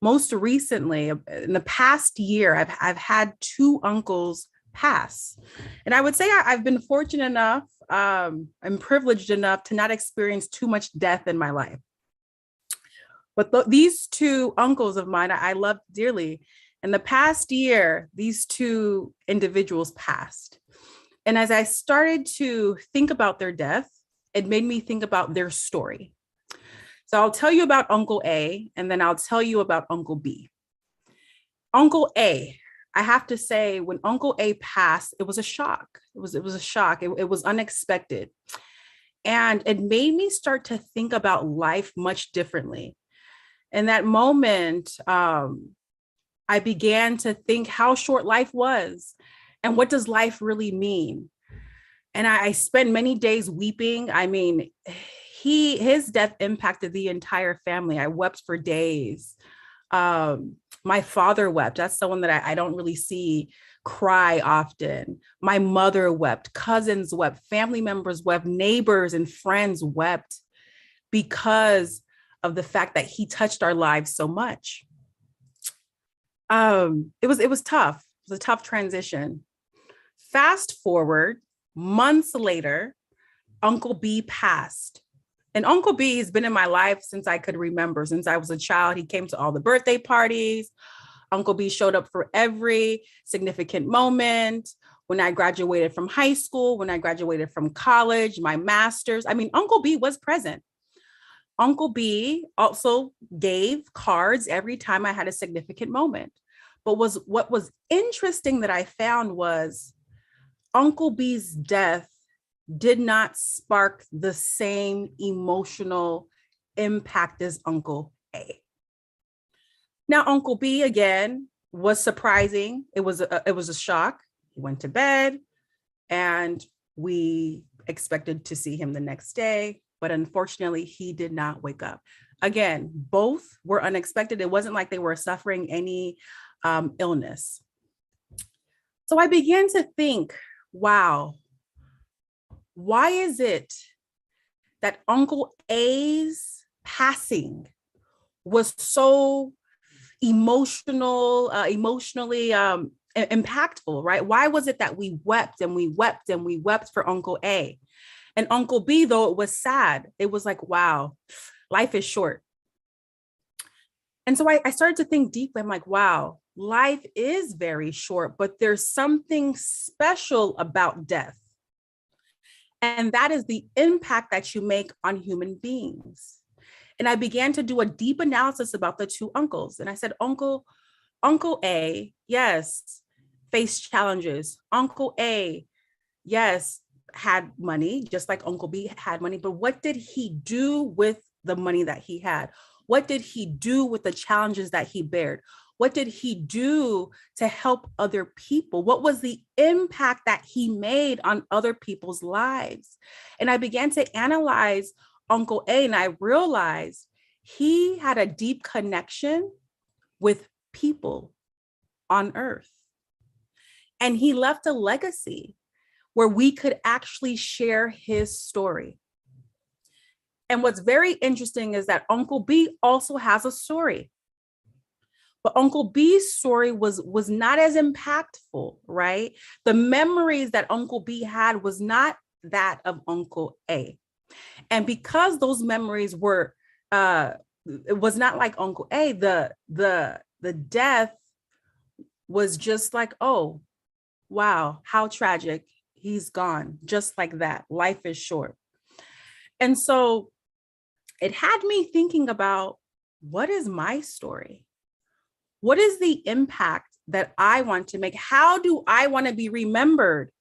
L: most recently, in the past year, I've had 2 uncles pass. And I would say I've been fortunate enough, I'm privileged enough to not experience too much death in my life. But these 2 uncles of mine, I love dearly. In the past year, these two individuals passed. And as I started to think about their death, it made me think about their story. So I'll tell you about Uncle A, and then I'll tell you about Uncle B. Uncle A, I have to say, when Uncle A passed, it was a shock. It was a shock. It was unexpected. And it made me start to think about life much differently. In that moment, I began to think how short life was and what does life really mean? And I spent many days weeping. I mean, his death impacted the entire family. I wept for days. My father wept. That's someone that I don't really see cry often. My mother wept, cousins wept, family members wept, neighbors and friends wept because of the fact that he touched our lives so much. It was tough. It was a tough transition. Fast forward, months later, Uncle B passed. And Uncle B has been in my life since I could remember. Since I was a child, he came to all the birthday parties. Uncle B showed up for every significant moment. When I graduated from high school, when I graduated from college, my master's, I mean, Uncle B was present. Uncle B also gave cards every time I had a significant moment. But what was interesting that I found was Uncle B's death did not spark the same emotional impact as Uncle A. Now, Uncle B, again, was surprising. It was a shock. He went to bed and we expected to see him the next day, but unfortunately, he did not wake up. Again, both were unexpected. It wasn't like they were suffering any illness. So I began to think, wow, why is it that Uncle A's passing was so emotionally impactful, right? Why was it that we wept and we wept and we wept for Uncle A? And Uncle B, though it was sad, it was like, wow, life is short. And so I started to think deeply. I'm like, wow, life is very short, but there's something special about death. And that is the impact that you make on human beings. And I began to do a deep analysis about the two uncles. And I said, Uncle A, yes, faced challenges. Uncle A, yes, had money, just like Uncle B had money. But what did he do with the money that he had? What did he do with the challenges that he bared? What did he do to help other people? What was the impact that he made on other people's lives? And I began to analyze Uncle A, and I realized he had a deep connection with people on earth. And he left a legacy where we could actually share his story. And what's very interesting is that Uncle B also has a story. But Uncle B's story was not as impactful, right? The memories that Uncle B had was not that of Uncle A. And because those memories were, it was not like Uncle A, the death was just like, oh, wow, how tragic. He's gone, just like that. Life is short. And so it had me thinking about, what is my story? What is the impact that I want to make? How do I want to be remembered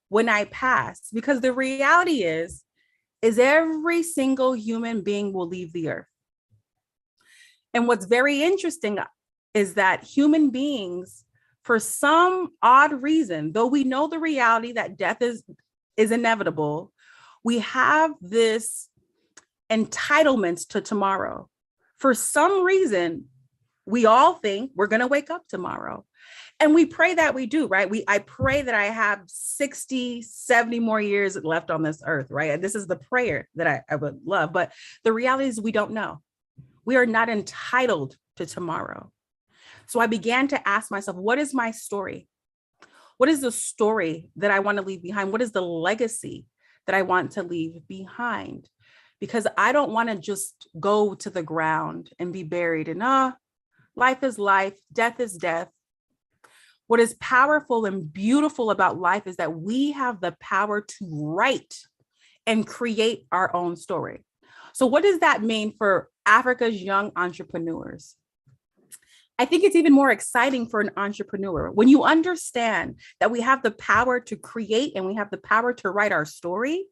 L: when I pass? Because the reality is every single human being will leave the earth. And what's very interesting is that human beings, for some odd reason, though we know the reality that death is inevitable, we have this entitlement to tomorrow. For some reason, we all think we're going to wake up tomorrow. And we pray that we do, right? I pray that I have 60, 70 more years left on this earth, right? And this is the prayer that I would love. But the reality is we don't know. We are not entitled to tomorrow. So I began to ask myself, what is my story? What is the story that I want to leave behind? What is the legacy that I want to leave behind? Because I don't want to just go to the ground and be buried in, life is life, death is death. What is powerful and beautiful about life is that we have the power to write and create our own story. So what does that mean for Africa's young entrepreneurs? I think it's even more exciting for an entrepreneur when you understand that we have the power to create and we have the power to write our story.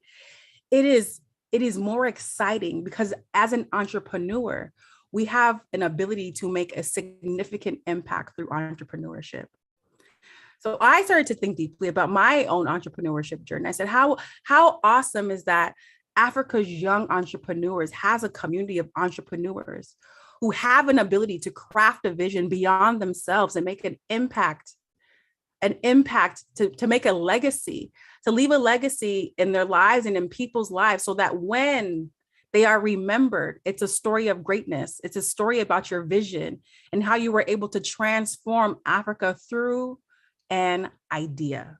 L: It is more exciting because as an entrepreneur, we have an ability to make a significant impact through entrepreneurship. So I started to think deeply about my own entrepreneurship journey. I said, how awesome is that Africa's young entrepreneurs has a community of entrepreneurs who have an ability to craft a vision beyond themselves and make an impact to make a legacy, to leave a legacy in their lives and in people's lives so that when they are remembered, it's a story of greatness. It's a story about your vision and how you were able to transform Africa through an idea.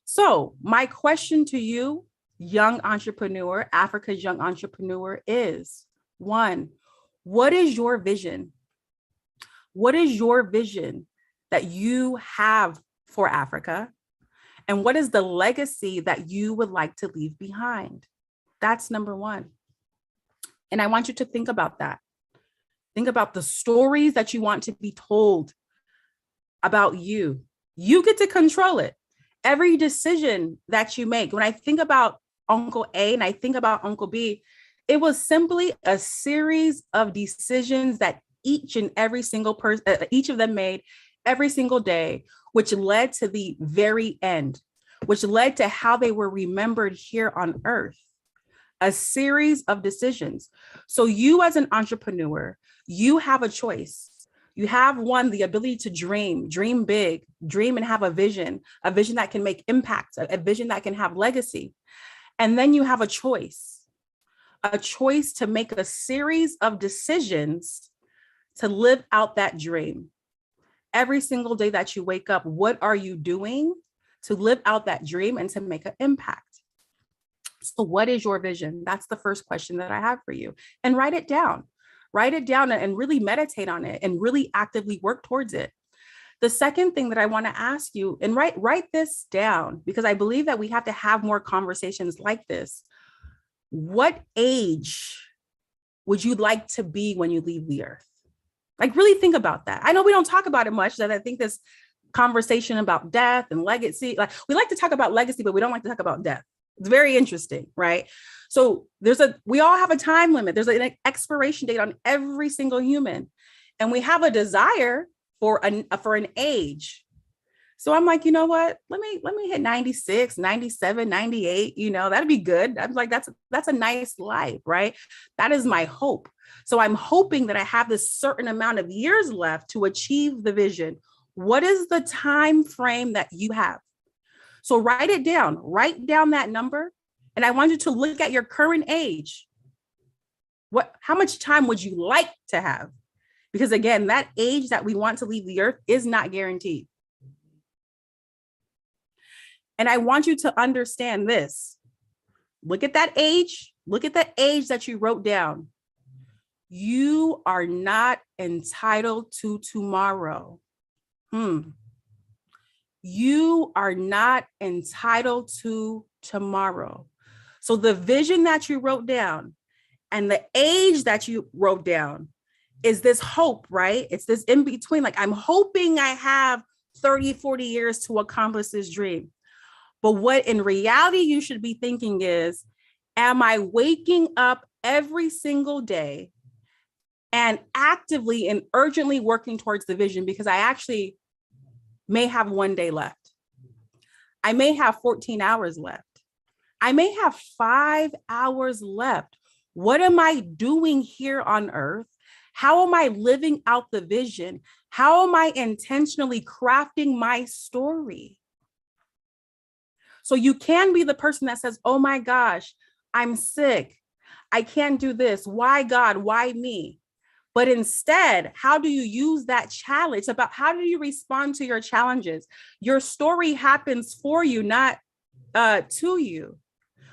L: So my question to you, young entrepreneur, Africa's young entrepreneur, is one, what is your vision? What is your vision that you have for Africa? And what is the legacy that you would like to leave behind? That's number one. And I want you to think about that. Think about the stories that you want to be told about you. You get to control it. Every decision that you make. When I think about Uncle A and I think about Uncle B, it was simply a series of decisions that each and every single person, each of them made every single day, which led to the very end, which led to how they were remembered here on earth. A series of decisions. So you as an entrepreneur, you have a choice. You have one, the ability to dream big, dream and have a vision that can make impact, a vision that can have legacy. And then you have a choice to make a series of decisions to live out that dream. Every single day that you wake up, what are you doing to live out that dream and to make an impact? So what is your vision? That's the first question that I have for you. And write it down. Write it down and really meditate on it and really actively work towards it. The second thing that I want to ask you, and write this down, because I believe that we have to have more conversations like this. What age would you like to be when you leave the earth? Like, really think about that. I know we don't talk about it much, that I think this conversation about death and legacy, like we like to talk about legacy, but we don't like to talk about death. It's very interesting, right? So we all have a time limit. There's an expiration date on every single human. And we have a desire for an age. So I'm like, you know what? Let me hit 96, 97, 98, that'd be good. I'm like, that's a nice life, right? That is my hope. So I'm hoping that I have this certain amount of years left to achieve the vision. What is the time frame that you have? So write it down, write down that number. And I want you to look at your current age. How much time would you like to have? Because again, that age that we want to leave the earth is not guaranteed. And I want you to understand this. Look at that age. Look at the age that you wrote down. You are not entitled to tomorrow. You are not entitled to tomorrow. So the vision that you wrote down and the age that you wrote down is this hope, right? It's this in between. Like, I'm hoping I have 30, 40 years to accomplish this dream. But what in reality you should be thinking is, am I waking up every single day and actively and urgently working towards the vision? Because I actually may have one day left. I may have 14 hours left. I may have 5 hours left. What am I doing here on earth? How am I living out the vision? How am I intentionally crafting my story? So you can be the person that says, oh my gosh, I'm sick. I can't do this. Why God? Why me? But instead, how do you use that challenge? It's about how do you respond to your challenges? Your story happens for you, not to you.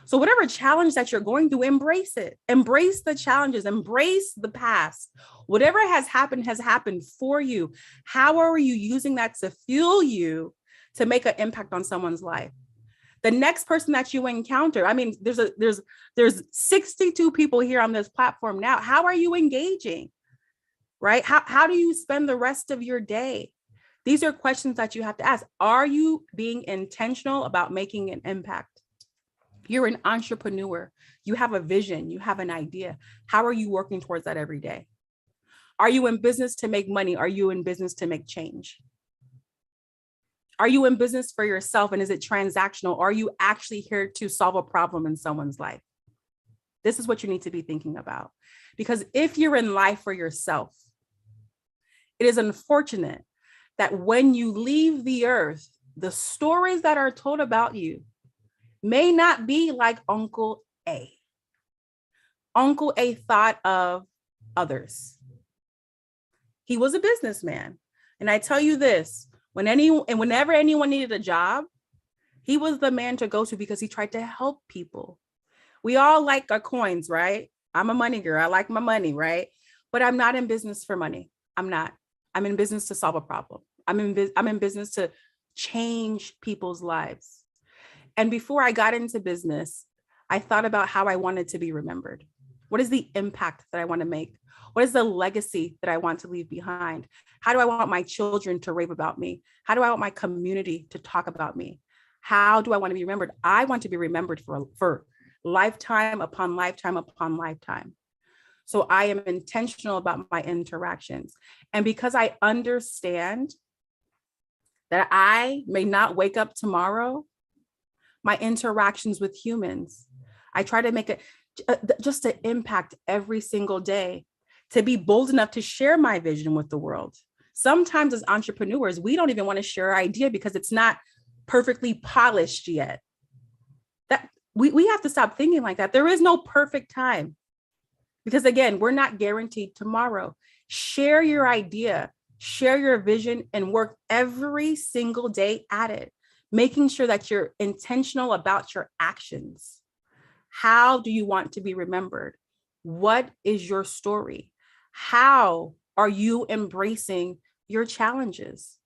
L: So whatever challenge that you're going through, embrace it. Embrace the challenges, embrace the past. Whatever has happened for you. How are you using that to fuel you to make an impact on someone's life? The next person that you encounter, I mean, there's 62 people here on this platform now. How are you engaging? Right? How do you spend the rest of your day? These are questions that you have to ask. Are you being intentional about making an impact? You're an entrepreneur. You have a vision. You have an idea. How are you working towards that every day? Are you in business to make money? Are you in business to make change? Are you in business for yourself? And is it transactional? Are you actually here to solve a problem in someone's life? This is what you need to be thinking about. Because if you're in life for yourself, it is unfortunate that when you leave the earth, the stories that are told about you may not be like Uncle A. Uncle A thought of others. He was a businessman. And I tell you this, whenever anyone needed a job, he was the man to go to because he tried to help people. We all like our coins, right? I'm a money girl. I like my money, right? But I'm not in business for money. I'm not. I'm in business to solve a problem. I'm in business to change people's lives. And before I got into business, I thought about how I wanted to be remembered. What is the impact that I want to make? What is the legacy that I want to leave behind? How do I want my children to rave about me? How do I want my community to talk about me? How do I want to be remembered? I want to be remembered for lifetime upon lifetime upon lifetime. So I am intentional about my interactions. And because I understand that I may not wake up tomorrow, my interactions with humans, I try to make it just to impact every single day, to be bold enough to share my vision with the world. Sometimes as entrepreneurs, we don't even want to share our idea because it's not perfectly polished yet. That we have to stop thinking like that. There is no perfect time. Because again, we're not guaranteed tomorrow. Share your idea, share your vision, and work every single day at it, making sure that you're intentional about your actions. How do you want to be remembered? What is your story? How are you embracing your challenges?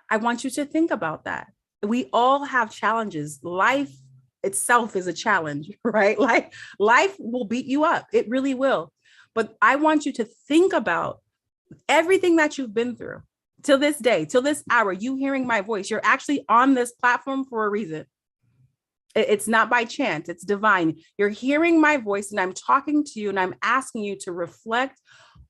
L: I want you to think about that. We all have challenges. Life itself is a challenge, right? Life will beat you up. It really will. But I want you to think about everything that you've been through till this day, till this hour, you hearing my voice. You're actually on this platform for a reason. It's not by chance, it's divine. You're hearing my voice and I'm talking to you and I'm asking you to reflect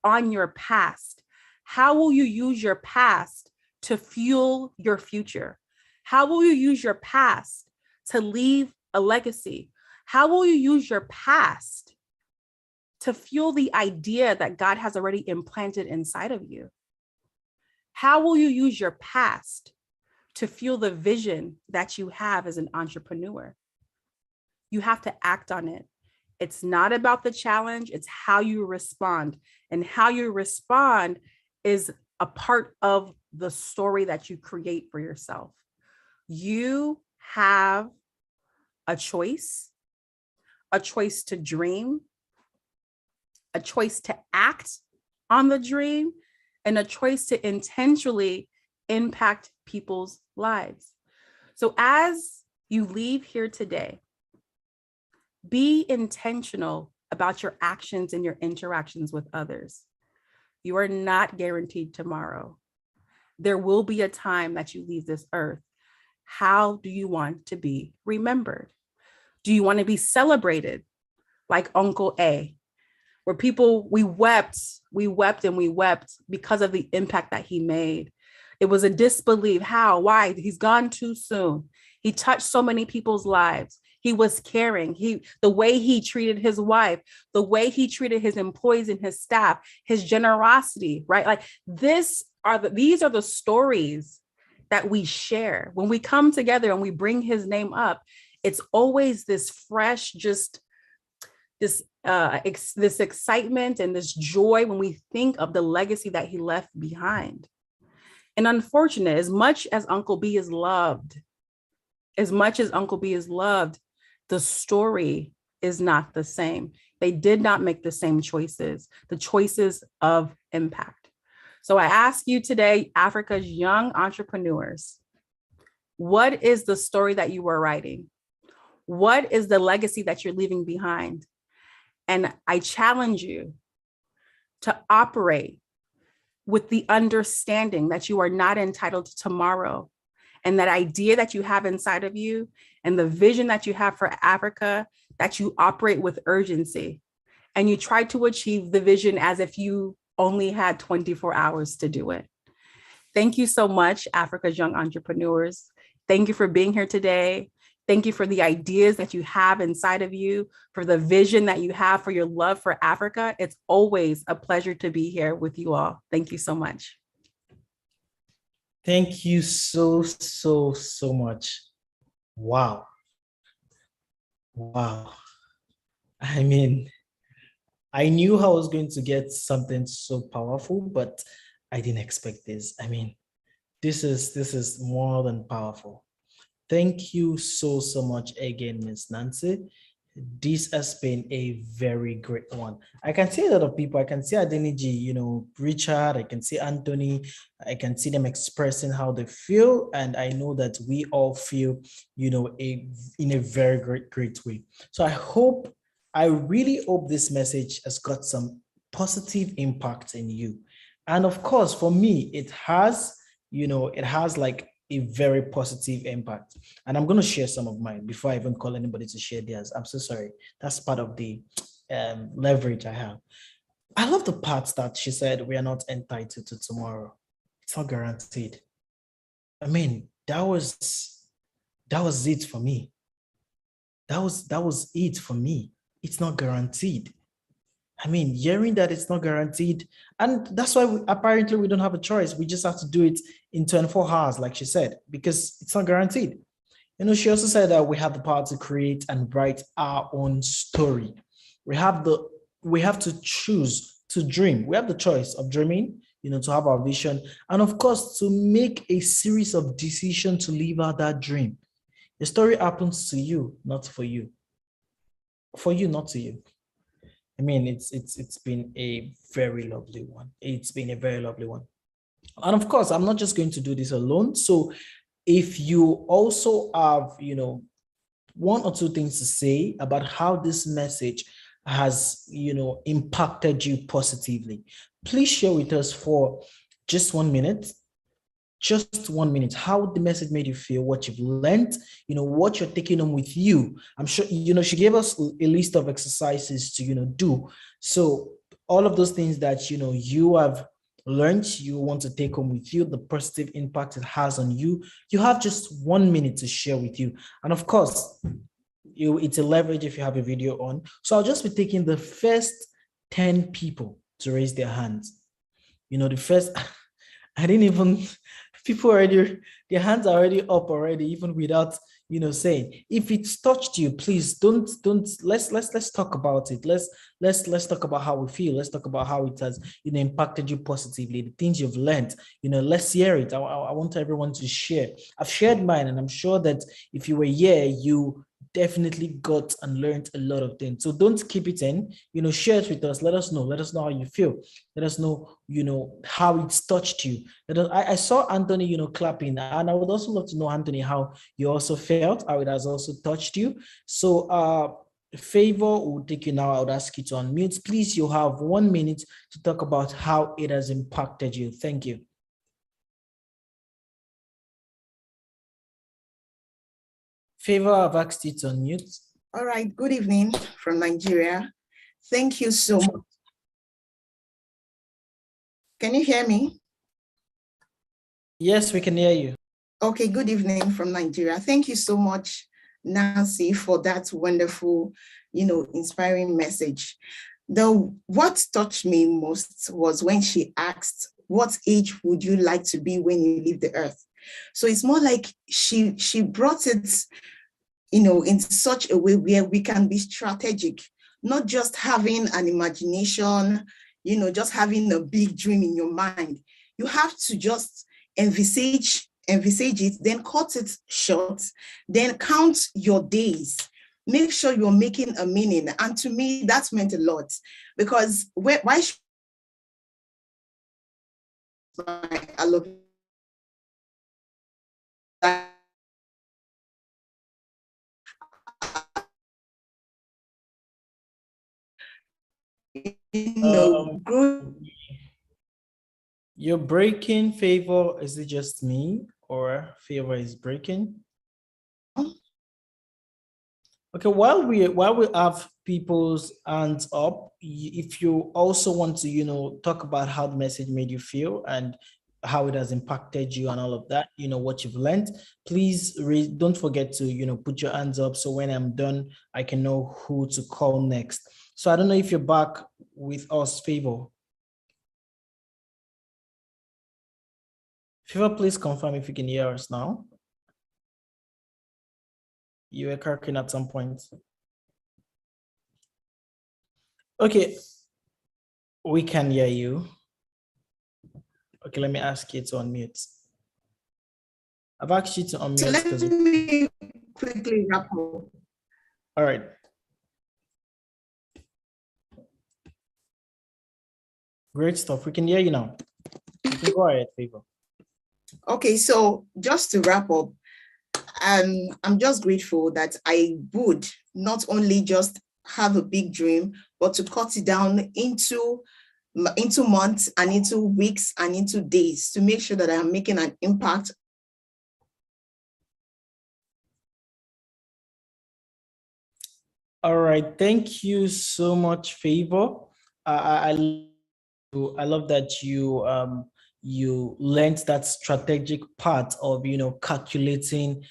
L: on your past. How will you use your past to fuel your future? How will you use your past to leave a legacy? How will you use your past to fuel the idea that God has already implanted inside of you? How will you use your past to fuel the vision that you have as an entrepreneur? You have to act on it. It's not about the challenge, it's how you respond. And how you respond is a part of the story that you create for yourself. You have a choice to dream, a choice to act on the dream, and a choice to intentionally impact people's lives. So as you leave here today, be intentional about your actions and your interactions with others. You are not guaranteed tomorrow. There will be a time that you leave this earth. How do you want to be remembered? Do you want to be celebrated like Uncle A, where we wept because of the impact that he made? It was a disbelief. How? Why? He's gone too soon. He touched so many people's lives. He was caring. The way he treated his wife, the way he treated his employees and his staff, his generosity, right? Like these are the stories that we share. When we come together and we bring his name up, it's always this fresh, just this excitement and this joy when we think of the legacy that he left behind. And unfortunate, as much as Uncle B is loved, the story is not the same. They did not make the same choices, the choices of impact. So I ask you today, Africa's young entrepreneurs, what is the story that you are writing? What is the legacy that you're leaving behind? And I challenge you to operate with the understanding that you are not entitled to tomorrow. And that idea that you have inside of you and the vision that you have for Africa, that you operate with urgency and you try to achieve the vision as if you only had 24 hours to do it. Thank you so much, Africa's young entrepreneurs. Thank you for being here today. Thank you for the ideas that you have inside of you, for the vision that you have, for your love for Africa. It's always a pleasure to be here with you all. Thank you so much.
D: Thank you so much. Wow. Wow. I mean, I knew I was going to get something so powerful, but I didn't expect this. I mean, this is more than powerful. Thank you so much again, Miss Nancy. This has been a very great one. I can see a lot of people. I can see Adeniji, Richard, I can see Anthony. I can see them expressing how they feel. And I know that we all feel, in a very great way. So I really hope this message has got some positive impact in you. And of course, for me, it has like a very positive impact. And I'm going to share some of mine before I even call anybody to share theirs. I'm so sorry. That's part of the leverage I have. I love the part that she said, we are not entitled to tomorrow. It's not guaranteed. I mean, that was it for me. That was it for me. It's not guaranteed. I mean, hearing that it's not guaranteed, and that's why apparently we don't have a choice. We just have to do it in 24 hours, like she said, because it's not guaranteed. She also said that we have the power to create and write our own story. We have to choose to dream. We have the choice of dreaming, to have our vision, and of course, to make a series of decisions to live out that dream. The story happens to you, not for you. For you, not to you. I mean, it's been a very lovely one. It's been a very lovely one. And of course, I'm not just going to do this alone. So if you also have, one or two things to say about how this message has, impacted you positively, please share with us for just 1 minute. Just 1 minute, how the message made you feel, what you've learned, what you're taking home with you. I'm sure, she gave us a list of exercises to, do. So all of those things that, you have learned, you want to take home with you, the positive impact it has on you, you have just 1 minute to share with you. And of course, it's a leverage if you have a video on. So I'll just be taking the first 10 people to raise their hands. The first, I didn't even... People already, their hands are already up already, even without, saying. If it's touched you, please don't. Let's talk about it. Let's talk about how we feel. Let's talk about how it has, impacted you positively. The things you've learned. Let's hear it. I want everyone to share. I've shared mine, and I'm sure that if you were here, you definitely got and learned a lot of things. So don't keep it in, share it with us. Let us know how you feel. Let us know, how it's touched you. I saw Anthony, clapping, and I would also love to know, Anthony, how you also felt, how it has also touched you. So Favor will take you now. I would ask you to unmute. Please, you have 1 minute to talk about how it has impacted you. Thank you. Favor, I've asked you to unmute.
M: All right, good evening from Nigeria. Thank you so much. Can you hear me?
D: Yes, we can hear you.
M: Okay, good evening from Nigeria. Thank you so much, Nancy, for that wonderful, inspiring message. What touched me most was when she asked, what age would you like to be when you leave the earth? So it's more like she brought it, in such a way where we can be strategic, not just having an imagination, just having a big dream in your mind. You have to just envisage it, then cut it short, then count your days, make sure you're making a meaning. And to me, that meant a lot, because why should I love that?
D: You're breaking, Favor. Is it just me, or Favor is breaking? Okay, while we have people's hands up, if you also want to, talk about how the message made you feel and how it has impacted you and all of that, what you've learned, please don't forget to, put your hands up, so when I'm done, I can know who to call next. So I don't know if you're back with us, Favor. Favor, please confirm if you can hear us now. You were cracking at some point. Okay, we can hear you. Okay, let me ask you to unmute. I've asked you to unmute.
M: So let me quickly wrap up.
D: All right. Great stuff. We can hear you now. You can go ahead, Favor.
M: Okay, so just to wrap up, I'm just grateful that I would not only just have a big dream, but to cut it down into months and into weeks and into days to make sure that I'm making an impact.
D: All right. Thank you so much, Favor. I love that you learned that strategic part of calculating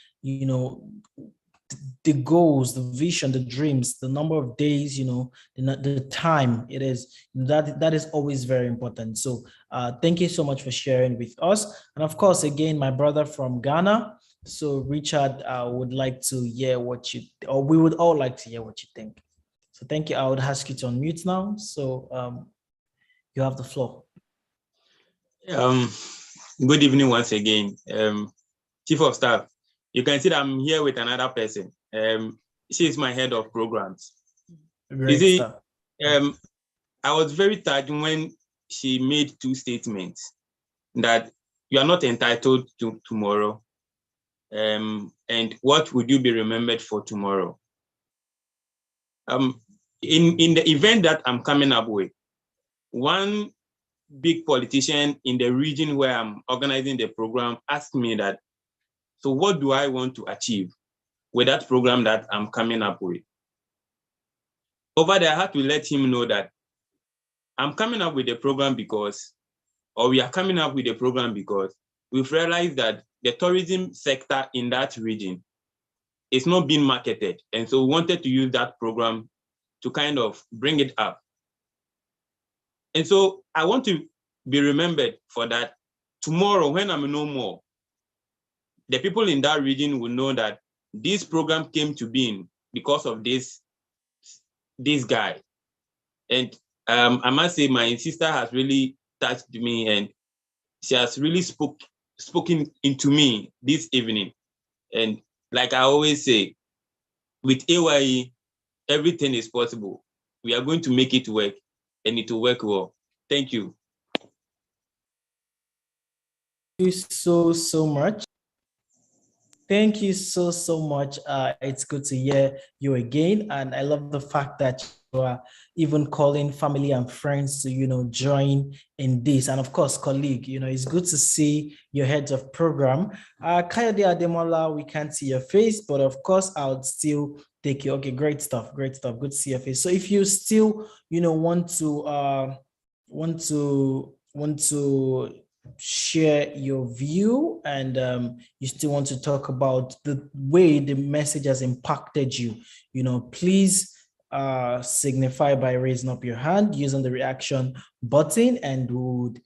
D: the goals, the vision, the dreams, the number of days, the time it is. That is always very important. So thank you so much for sharing with us. And of course, again, my brother from Ghana. So Richard, would like to hear what we would all like to hear what you think. So thank you. I would ask you to unmute now. So you have the floor.
K: Good evening once again. Chief of Staff, you can see that I'm here with another person. She is my head of programs.
D: Great stuff.
K: I was very touched when she made two statements that you are not entitled to tomorrow. And what would you be remembered for tomorrow? In the event that I'm coming up with, one big politician in the region where I'm organizing the program asked me that, so what do I want to achieve with that program that I'm coming up with? Over there, I had to let him know that I'm coming up with a program because, or we are coming up with a program because we've realized that the tourism sector in that region is not being marketed. And so we wanted to use that program to kind of bring it up. And so I want to be remembered for that. Tomorrow, when I'm no more, the people in that region will know that this program came to being because of this guy. And I must say my sister has really touched me, and she has really spoken into me this evening. And like I always say, with A.Y.E, everything is possible. We are going to make it work, and it will work well. Thank you.
D: Thank you so much. Thank you so much. It's good to hear you again. And I love the fact that you are even calling family and friends to, join in this. And of course, colleague, it's good to see your heads of program. Kayode Ademola, we can't see your face, but of course, I would still take you. Okay, great stuff. Good to see your face. So if you still, want to share your view and you still want to talk about the way the message has impacted you, please signify by raising up your hand using the reaction button, and would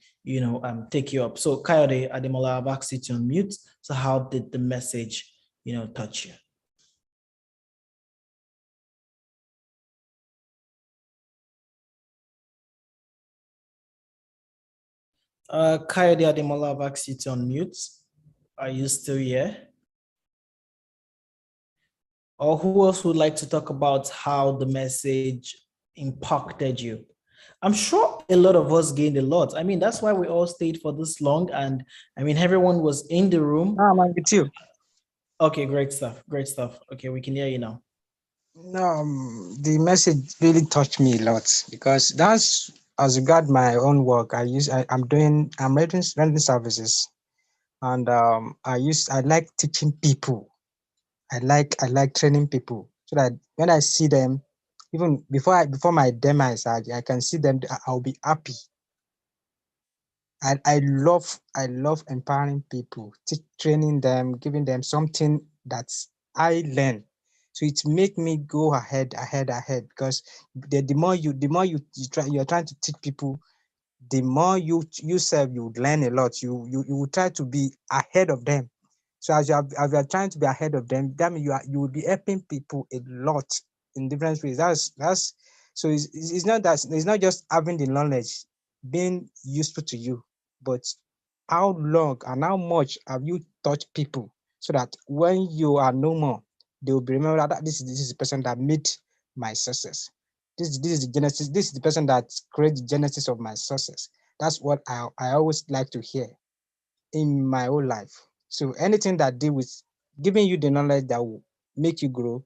D: take you up. So Kayode Ademola, I've asked you to unmute. So how did the message touch you? Kayode Ademola, I've asked you to unmute. Are you still here? Or who else would like to talk about how the message impacted you? I'm sure a lot of us gained a lot. I mean, that's why we all stayed for this long. And I mean, everyone was in the room.
N: No, I'm with you.
D: Okay, great stuff. Great stuff. Okay, we can hear you now.
N: No, the message really touched me a lot because that's as regard my own work. I'm rendering services, and I like teaching people. I like training people so that when I see them, even before my demise, I can see them. I'll be happy. I love empowering people, training them, giving them something that I learn. So it make me go ahead, because you're trying to teach people, the more you yourself you learn a lot. You will try to be ahead of them. So as you are trying to be ahead of them, that means you will be helping people a lot in different ways. That's so it's not just having the knowledge being useful to you, but how long and how much have you touched people so that when you are no more, they will be remembered that this is the person that made my success. This is the genesis. This is the person that created the genesis of my success. That's what I always like to hear in my whole life. So anything that deal with giving you the knowledge that will make you grow,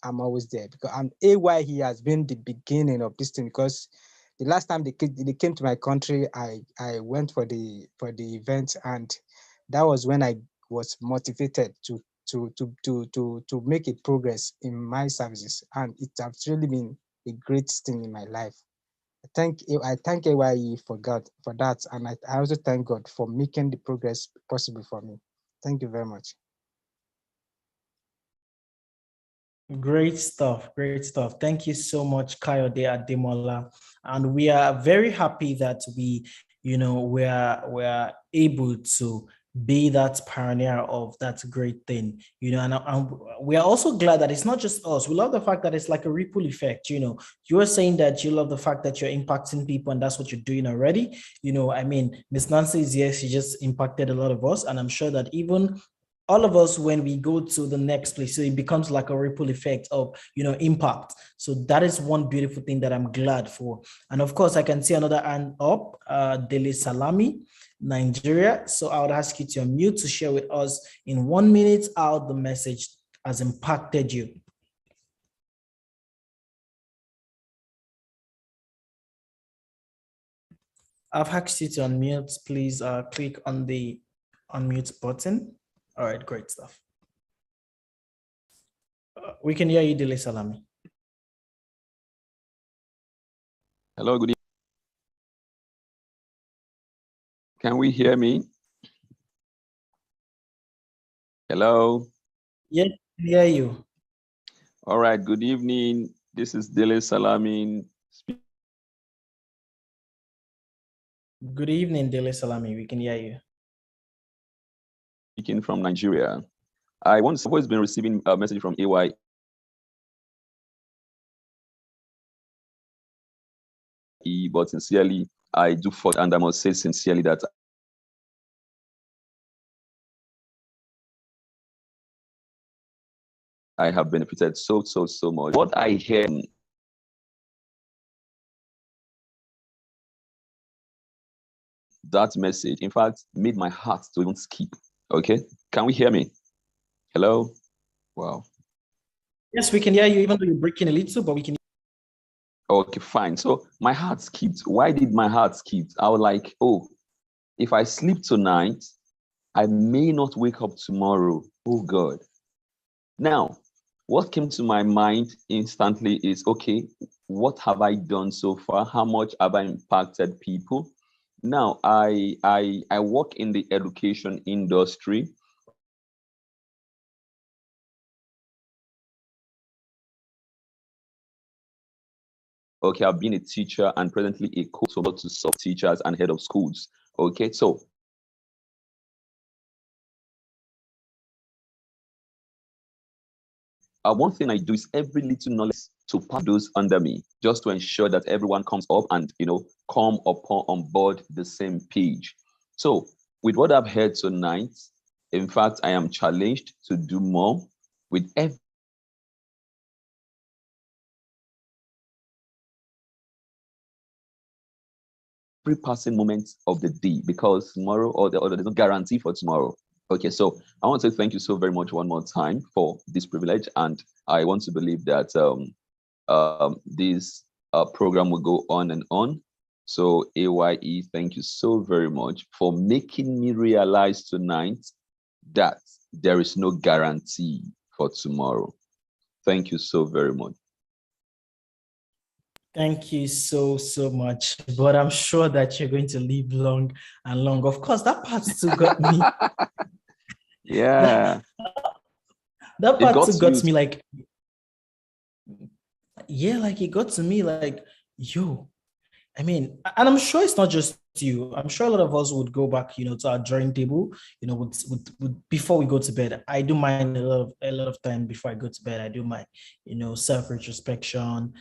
N: I'm always there because A.Y.E has been the beginning of this thing. Because the last time they came to my country, I went for the event, and that was when I was motivated to make a progress in my services, and it has really been a great thing in my life. I thank A.Y.E for that, and I also thank God for making the progress possible for me. Thank you very much.
D: Great stuff. Great stuff. Thank you so much, Kayode Ademola. And we are very happy that we are able to be that pioneer of that great thing, and we are also glad that it's not just us. We love the fact that it's like a ripple effect. You're saying that you love the fact that you're impacting people, and that's what you're doing already. I mean, Miss Nancy is here. She just impacted a lot of us, and I'm sure that even all of us, when we go to the next place, so it becomes like a ripple effect of impact. So that is one beautiful thing that I'm glad for. And of course, I can see another hand up, Dele Salami, Nigeria. So I would ask you to unmute to share with us in 1 minute how the message has impacted you. I've asked you to unmute. Please click on the unmute button. All right, great stuff. We can hear you, Dele Salami.
O: Hello, good evening. Can we hear me? Hello?
D: Yes, we hear you.
O: All right, good evening. This is Dele Salami.
D: Good evening, Dele Salami. We can hear you.
O: Speaking from Nigeria. I've always been receiving a message from A.Y.E, but sincerely, I do fought, and I must say sincerely that I have benefited so much. What I hear, that message, in fact, made my heart to even skip. Okay, can we hear me? Hello? Wow.
D: Yes, we can hear you, even though you're breaking a little, but we can.
O: Okay, fine. So my heart skipped. Why did my heart skip? I was like, oh, if I sleep tonight, I may not wake up tomorrow. Oh God. Now, what came to my mind instantly is, okay, what have I done so far? How much have I impacted people? Now, I work in the education industry. Okay, I've been a teacher and presently a coach to sub teachers and head of schools. Okay, so one thing I do is every little knowledge to pass those under me, just to ensure that everyone comes up and come upon on board the same page. So with what I've heard tonight, in fact, I am challenged to do more with every every passing moment of the day, because tomorrow or there's no guarantee for tomorrow. Okay, so I want to say thank you so very much one more time for this privilege, and I want to believe that this program will go on and on. So A.Y.E, thank you so very much for making me realize tonight that there is no guarantee for tomorrow. Thank you so very much.
D: Thank you so much. But I'm sure that you're going to live long and long. Of course, that part too got me.
O: Yeah.
D: That part too got
O: you.
D: me, like, yeah, like it got to me like, yo, I mean, and I'm sure it's not just you. I'm sure a lot of us would go back, to our drawing table, with before we go to bed. I do mine a lot of time before I go to bed. I do my, self-retrospection,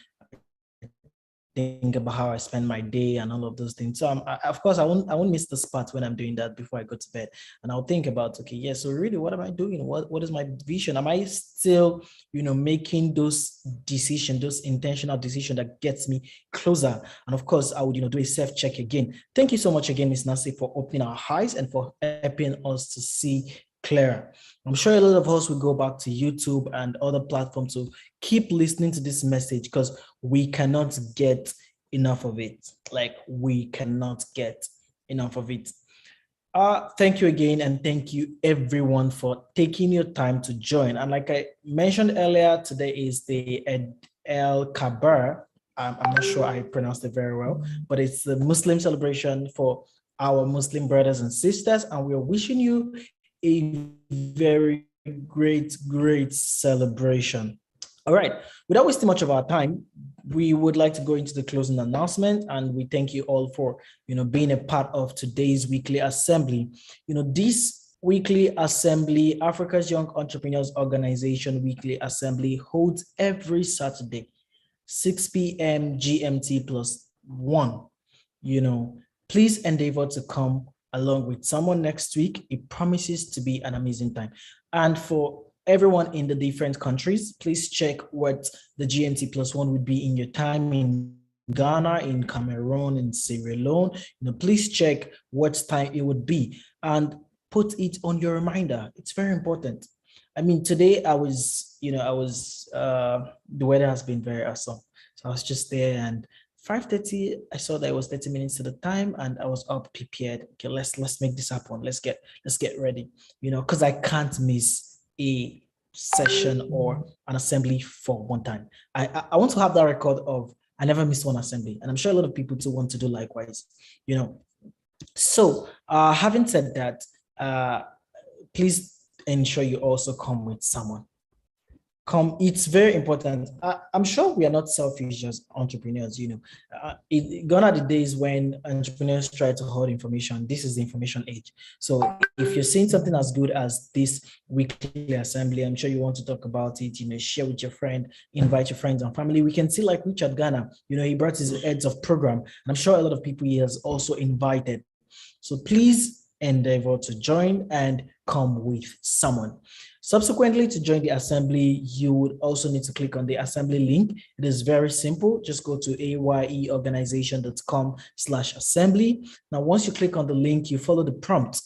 D: think about how I spend my day and all of those things. So of course I won't miss the spot when I'm doing that before I go to bed. And I'll think about, okay, yeah, so really, what am I doing? What is my vision? Am I still, making those decisions, those intentional decisions that gets me closer? And of course, I would, do a self-check again. Thank you so much again, Ms. Nancy, for opening our eyes and for helping us to see clearer. I'm sure a lot of us will go back to YouTube and other platforms to keep listening to this message, because we cannot get enough of it. Like, we cannot get enough of it. Thank you again, and thank you everyone for taking your time to join. And like I mentioned earlier, today is the El Kabar. I'm not sure I pronounced it very well, but it's the Muslim celebration for our Muslim brothers and sisters, and we're wishing you a very great celebration. All right, without wasting much of our time, we would like to go into the closing announcement, and we thank you all for being a part of today's weekly assembly. This weekly assembly, Africa's Young Entrepreneurs Organization weekly assembly, holds every Saturday, 6 p.m. GMT plus 1. Please endeavor to come along with someone next week. It promises to be an amazing time. And for everyone in the different countries, please check what the GMT plus 1 would be in your time in Ghana, in Cameroon, in Sierra Leone. Please check what time it would be and put it on your reminder. It's very important. I mean, today the weather has been very awesome. So I was just there, and 5:30, I saw that it was 30 minutes to the time, and I was up prepared. Okay, let's make this happen. Let's get ready, because I can't miss a session or an assembly for one time. I want to have that record of I never miss one assembly, and I'm sure a lot of people too want to do likewise, So having said that, please ensure you also come with someone. It's very important. I'm sure we are not selfish as entrepreneurs, gone are the days when entrepreneurs try to hold information. This is the information age. So if you're seeing something as good as this weekly assembly, I'm sure you want to talk about it, share with your friend, invite your friends and family. We can see like Richard Garner, he brought his heads of program, and I'm sure a lot of people he has also invited. So please endeavor to join and come with someone. Subsequently, to join the assembly, you would also need to click on the assembly link. It is very simple. Just go to ayeorganization.com/assembly. Now, once you click on the link, you follow the prompt.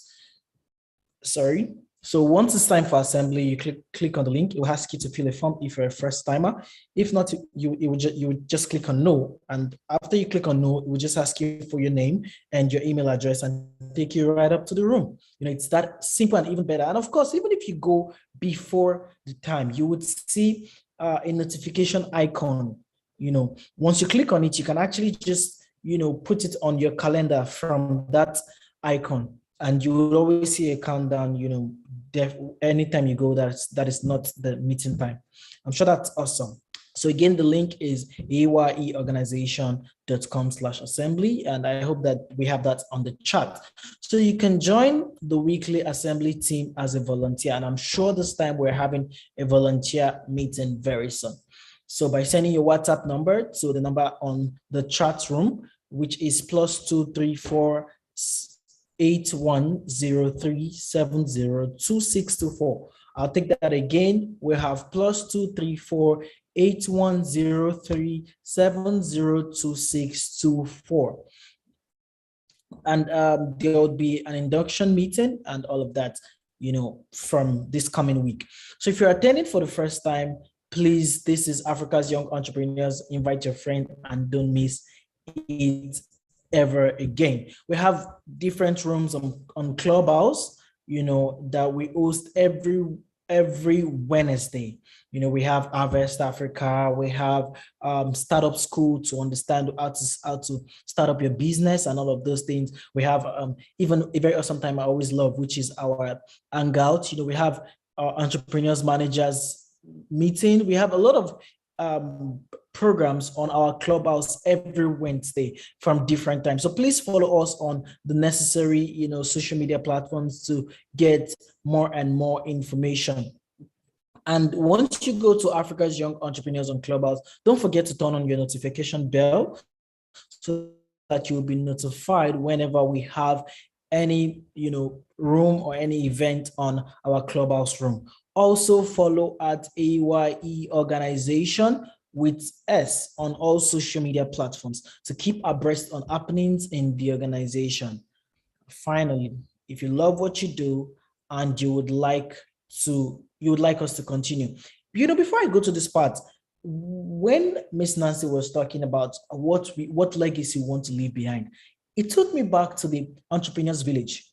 D: So once it's time for assembly, you click on the link. It will ask you to fill a form if you're a first timer. If not, you would just click on no. And after you click on no, it will just ask you for your name and your email address and take you right up to the room. It's that simple and even better. And of course, even if you go before the time, you would see a notification icon. Once you click on it, you can actually just, put it on your calendar from that icon. And you will always see a countdown, anytime you go, that is not the meeting time. I'm sure that's awesome. So again, the link is ayeorganization.com/assembly. And I hope that we have that on the chat. So you can join the weekly assembly team as a volunteer. And I'm sure this time we're having a volunteer meeting very soon. So by sending your WhatsApp number to the number on the chat room, which is +234 8103702624. I'll take that again. We have +234 8103702624. And there would be an induction meeting and all of that, from this coming week. So if you're attending for the first time, please, this is Africa's Young Entrepreneurs. Invite your friend and don't miss it ever again. We have different rooms on Clubhouse, that we host every Wednesday. We have Harvest Africa, we have Startup School to understand how to start up your business and all of those things. We have even a very awesome time I always love, which is our Hangout. We have our Entrepreneurs Managers meeting. We have a lot of programs on our Clubhouse every Wednesday from different times. So please follow us on the necessary, social media platforms to get more and more information. And once you go to Africa's Young Entrepreneurs on Clubhouse, don't forget to turn on your notification bell so that you'll be notified whenever we have any, room or any event on our Clubhouse room. Also follow at A.Y.E organization with S on all social media platforms to keep abreast on happenings in the organization. Finally, if you love what you do and you would like us to continue, before I go to this part, when Miss Nancy was talking about what legacy we want to leave behind, it took me back to the Entrepreneurs Village.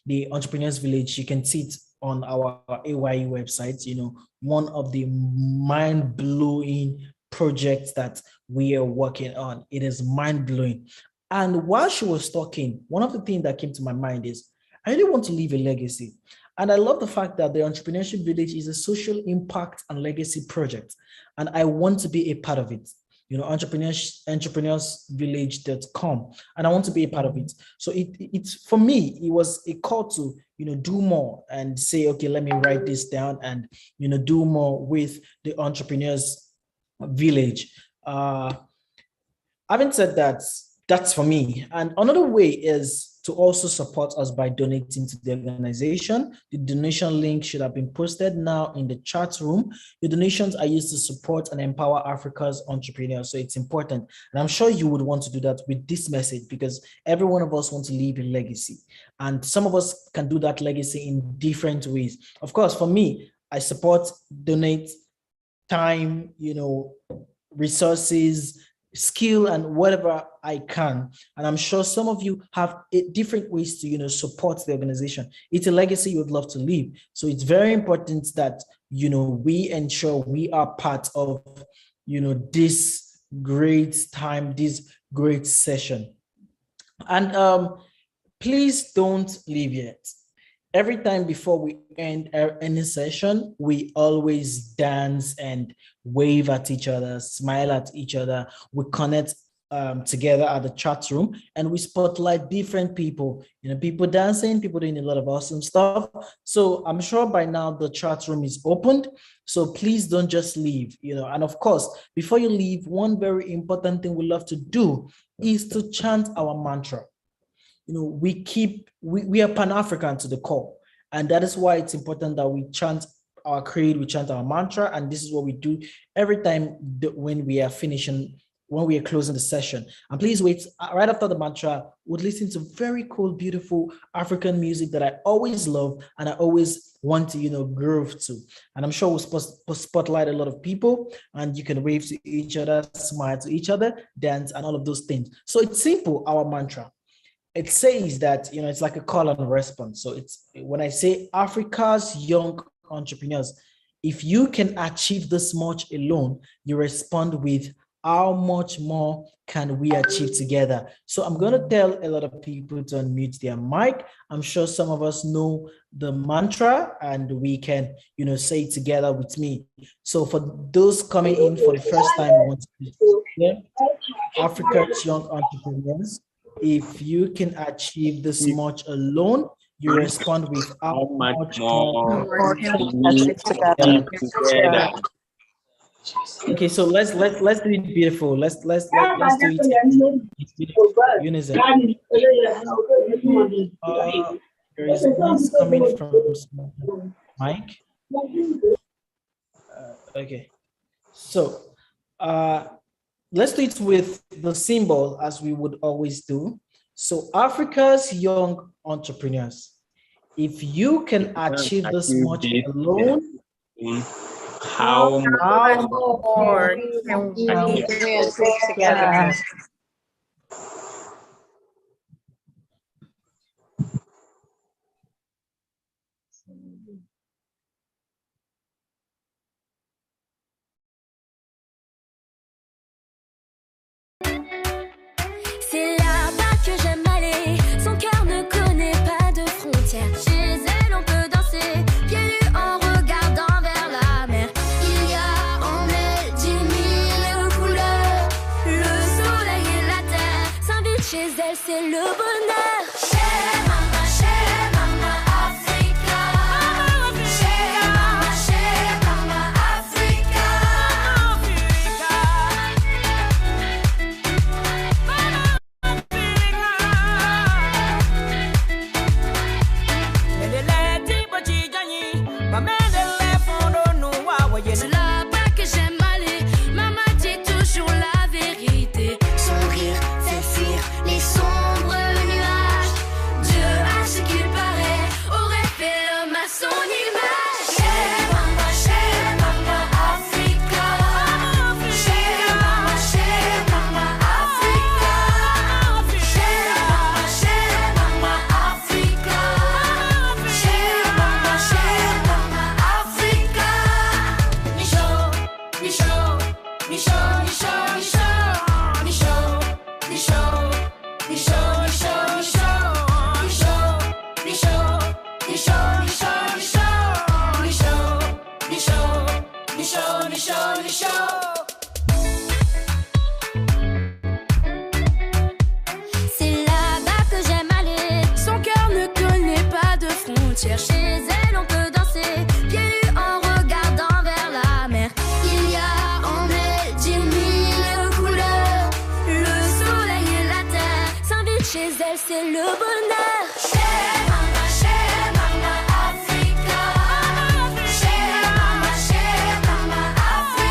D: The Entrepreneurs Village, you can see it on our A.Y.E website, one of the mind-blowing projects that we are working on. It is mind-blowing. And while she was talking, one of the things that came to my mind is, I really want to leave a legacy. And I love the fact that the Entrepreneurship Village is a social impact and legacy project. And I want to be a part of it. entrepreneursvillage.com, and I want to be a part of it. So it's for me, it was a call to, do more and say, okay, let me write this down and, do more with the Entrepreneurs Village. Having said that, that's for me. And another way is to also support us by donating to the organization. The donation link should have been posted now in the chat room. The donations are used to support and empower Africa's entrepreneurs. So it's important. And I'm sure you would want to do that with this message, because every one of us wants to leave a legacy. And some of us can do that legacy in different ways. Of course, for me, I support, donate time, resources, skill, and whatever I can. And I'm sure some of you have different ways to, support the organization. It's a legacy you would love to leave. So it's very important that, we ensure we are part of, this great time, this great session. And please don't leave yet. Every time before we end any session, we always dance and wave at each other, smile at each other. We connect together at the chat room, and we spotlight different people, people dancing, people doing a lot of awesome stuff. So I'm sure by now the chat room is opened. So please don't just leave, and of course, before you leave, one very important thing we love to do is to chant our mantra. We are Pan-African to the core. And that is why it's important that we chant our creed, we chant our mantra. And this is what we do every time when we are closing the session. And please wait, right after the mantra, we'll listen to very cool, beautiful African music that I always love and I always want to, groove to. And I'm sure we'll spotlight a lot of people, and you can wave to each other, smile to each other, dance, and all of those things. So it's simple, our mantra. It says that, it's like a call and response. So it's when I say Africa's young entrepreneurs, if you can achieve this much alone, you respond with how much more can we achieve together? So I'm going to tell a lot of people to unmute their mic. I'm sure some of us know the mantra and we can, say it together with me. So for those coming in for the first time, I want to say, Africa's young entrepreneurs, if you can achieve this much alone, you respond with how much more can we achieve together. Okay, so let's do it beautiful. Let's do it unison. There is noise coming from Mike. Okay, so let's do it with the symbol as we would always do. So Africa's young entrepreneurs, if you can achieve this much alone,
K: how
L: more can we achieve together?
P: C'est là-bas que j'aime aller. Son cœur ne connaît pas de frontières. Chez elle, on peut danser, pieds nus en regardant vers la mer. Il y a en elle 10 000 couleurs. Le soleil et la terre s'invitent chez elle, c'est le bonheur. Chez Mama Africa. Chez Mama Africa. C'est là-bas que j'aime aller. Maman dit toujours la vérité. Son rire fait fuir les sombres nuages. Dieu, à ce qu'il paraît, aurait fait l'homme à son image. Chez Mama Africa. Chez Mama Africa. Chez Mama Africa. Chez Mama Africa. Micho, Micho, Micho, Micho, Micho, Micho, Micho, Micho, Micho, Micho, Micho, Micho, Micho, Micho, Micho, Micho, Micho. C'est là-bas que j'aime aller. Son cœur ne connaît pas de frontières. Chez elle, on peut danser, pieds nus en regardant vers la mer. Il y a en elle 10 000 couleurs. Le soleil et la terre s'invitent chez elle, c'est le bonheur. Chez Mama Africa. Chez Mama Africa.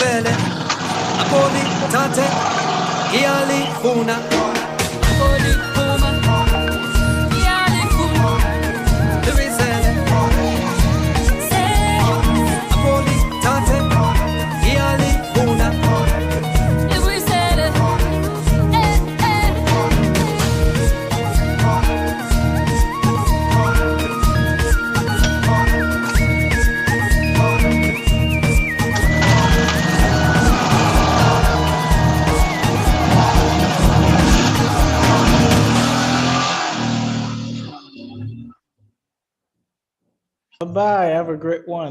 A: Bruxelles, Apoli, Tante, Iali, Funa, Apoli, Puma, Iali, Funa, Bruxelles, Apoli, Tante, Iali, Funa, Bruxelles,
D: Bye-bye. Have a great one.